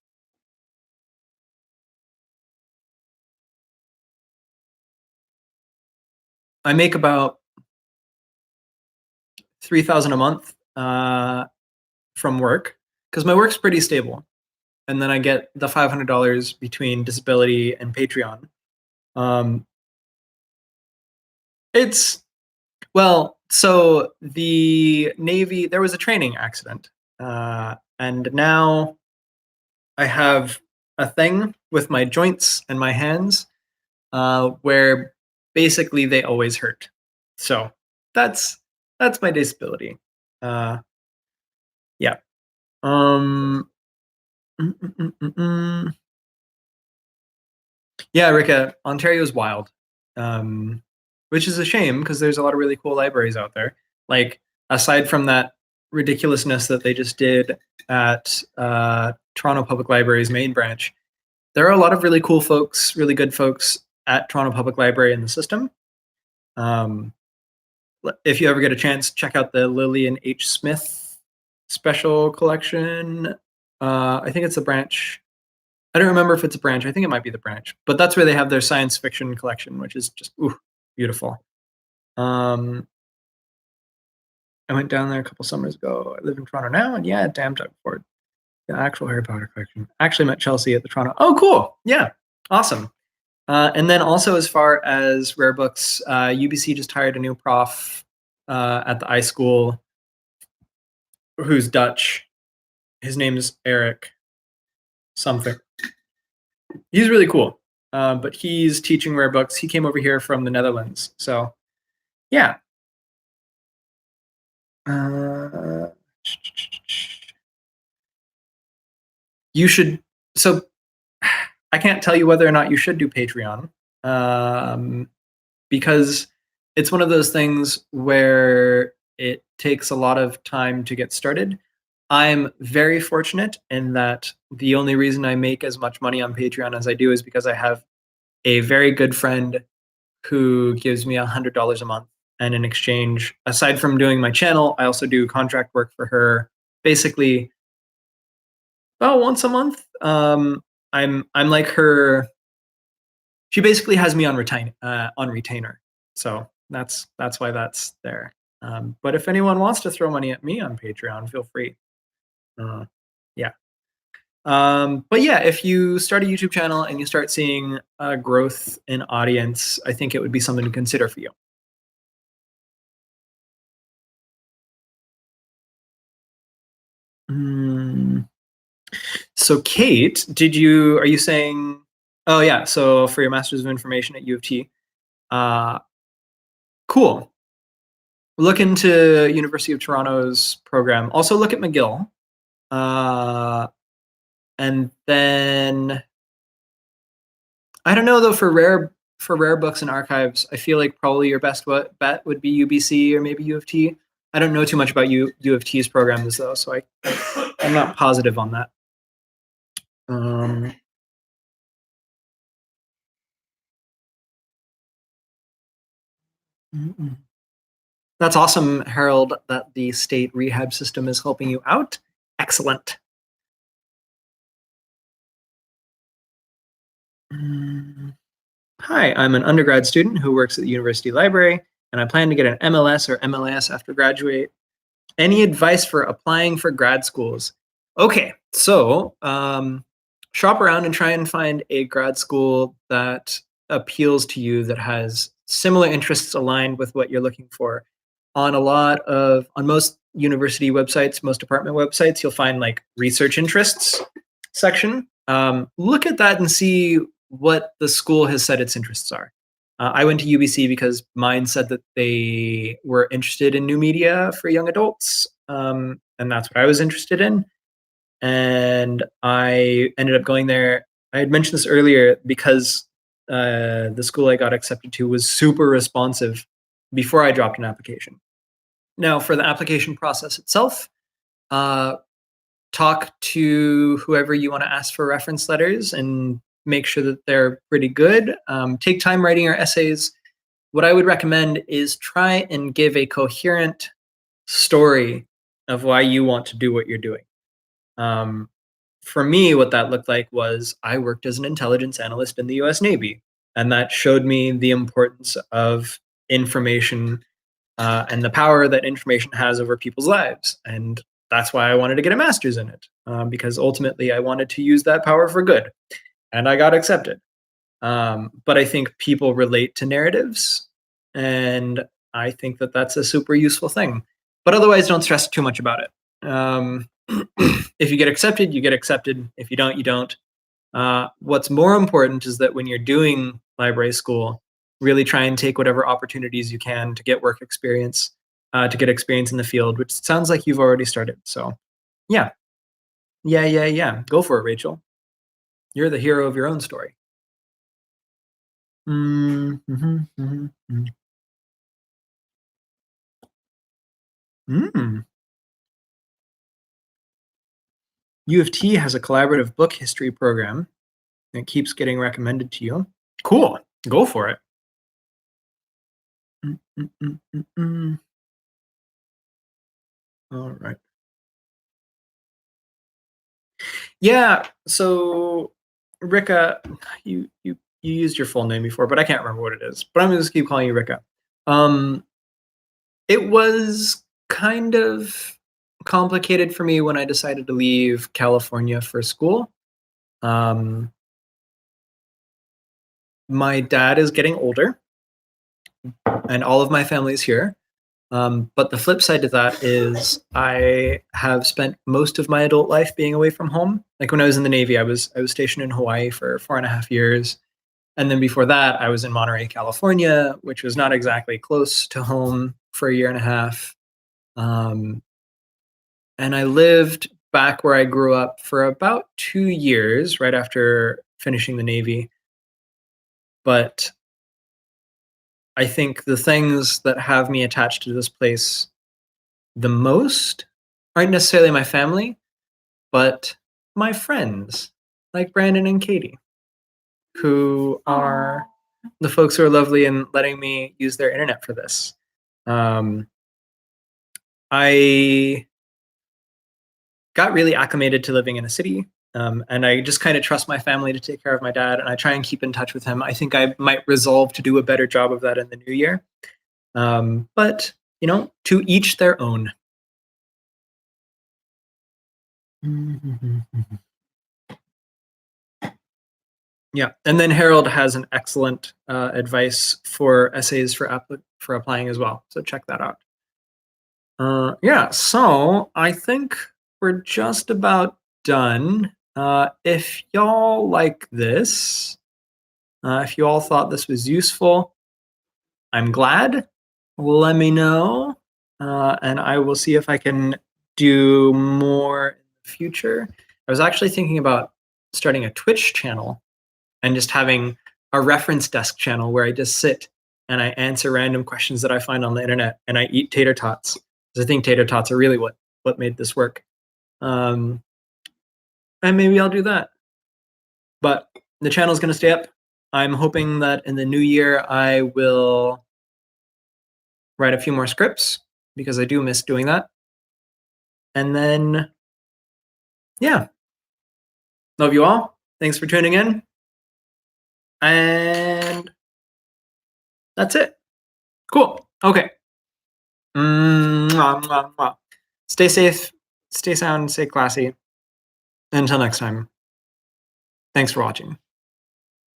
I make about $3,000 a month from work because my work's pretty stable, and then I get the $500 between disability and Patreon. It's well, so the Navy, there was a training accident, and now I have a thing with my joints and my hands where basically they always hurt. So that's my disability. Yeah. Yeah, Rika, Ontario's wild, which is a shame because there's a lot of really cool libraries out there. Like, aside from that ridiculousness that they just did at Toronto Public Library's main branch, there are a lot of really cool folks, really good folks at Toronto Public Library in the system. If you ever get a chance, check out the Lillian H. Smith special collection. I think it's a branch. I don't remember if it's a branch. I think it might be the branch, but that's where they have their science fiction collection, which is just beautiful. I went down there a couple summers ago. I live in Toronto now, and yeah, damn Doug Ford, the actual Harry Potter collection. Actually met Chelsea at the Toronto. Oh, cool. Yeah, awesome. And then also, as far as Rare Books, UBC just hired a new prof at the iSchool who's Dutch. His name is Eric something. He's really cool, but he's teaching Rare Books. He came over here from the Netherlands. So, yeah. You should. So I can't tell you whether or not you should do Patreon, because it's one of those things where it takes a lot of time to get started. I'm very fortunate in that the only reason I make as much money on Patreon as I do is because I have a very good friend who gives me $100 a month. And in exchange, aside from doing my channel, I also do contract work for her basically about once a month. I'm like her. She basically has me on retainer. So that's why that's there. But if anyone wants to throw money at me on Patreon, feel free. Yeah. But yeah, if you start a YouTube channel and you start seeing growth in audience, I think it would be something to consider for you. So Kate, are you saying, oh yeah, so for your Masters of Information at U of T, cool. Look into University of Toronto's program. Also look at McGill. And then I don't know though, for rare books and archives, I feel like probably your best bet would be UBC or maybe U of T. I don't know too much about U of T's programs though, so I'm not positive on that. That's awesome, Harold, that the state rehab system is helping you out. Excellent. Hi, I'm an undergrad student who works at the university library, and I plan to get an MLS or MLAS after graduate. Any advice for applying for grad schools? Okay, so shop around and try and find a grad school that appeals to you, that has similar interests aligned with what you're looking for. On most university websites, most department websites, you'll find like research interests section. Look at that and see what the school has said its interests are. I went to UBC because mine said that they were interested in new media for young adults, and that's what I was interested in. And I ended up going there. I had mentioned this earlier because the school I got accepted to was super responsive before I dropped an application. Now, for the application process itself, talk to whoever you want to ask for reference letters and make sure that they're pretty good. Take time writing your essays. What I would recommend is try and give a coherent story of why you want to do what you're doing. For me, what that looked like was I worked as an intelligence analyst in the US Navy, and that showed me the importance of information and the power that information has over people's lives. And that's why I wanted to get a master's in it, because ultimately I wanted to use that power for good. And I got accepted. But I think people relate to narratives, and I think that that's a super useful thing. But otherwise, don't stress too much about it. If you get accepted, you get accepted. If you don't, you don't. What's more important is that when you're doing library school, really try and take whatever opportunities you can to get work experience, to get experience in the field, which sounds like you've already started. So yeah. Go for it, Rachel. You're the hero of your own story. U of T has a collaborative book history program that keeps getting recommended to you. Cool. Go for it. All right. Yeah. So, Rika, you used your full name before, but I can't remember what it is. But I'm going to keep calling you Rika. It was kind of complicated for me when I decided to leave California for school. My dad is getting older, and all of my family is here. But the flip side to that is I have spent most of my adult life being away from home. Like when I was in the Navy, I was stationed in Hawaii for 4.5 years. And then before that, I was in Monterey, California, which was not exactly close to home for 1.5 years. And I lived back where I grew up for about 2 years right after finishing the Navy. But I think the things that have me attached to this place the most aren't necessarily my family, but my friends, like Brandon and Katie, who are the folks who are lovely and letting me use their internet for this. I got really acclimated to living in a city, and I just kind of trust my family to take care of my dad, and I try and keep in touch with him. I think I might resolve to do a better job of that in the new year. But, to each their own. Yeah, and then Harold has an excellent advice for essays for applying as well. So check that out. Yeah, so I think we're just about done. If y'all like this, if you all thought this was useful, I'm glad. Let me know, and I will see if I can do more in the future. I was actually thinking about starting a Twitch channel and just having a reference desk channel where I just sit and I answer random questions that I find on the internet, and I eat tater tots. Because I think tater tots are really what made this work. And maybe I'll do that. But the channel is going to stay up. I'm hoping that in the new year I will write a few more scripts, because I do miss doing that. And then, yeah. Love you all. Thanks for tuning in. And that's it. Cool. Okay. Mwah, mwah, mwah. Stay safe, stay sound, stay classy. Until next time. Thanks for watching.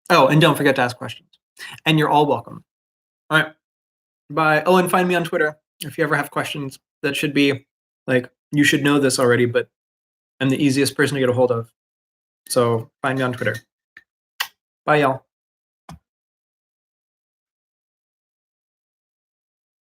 Oh, and don't forget to ask questions. And you're all welcome. All right. Bye. Oh, and find me on Twitter if you ever have questions that should be like, you should know this already, but I'm the easiest person to get a hold of. So find me on Twitter. Bye, y'all.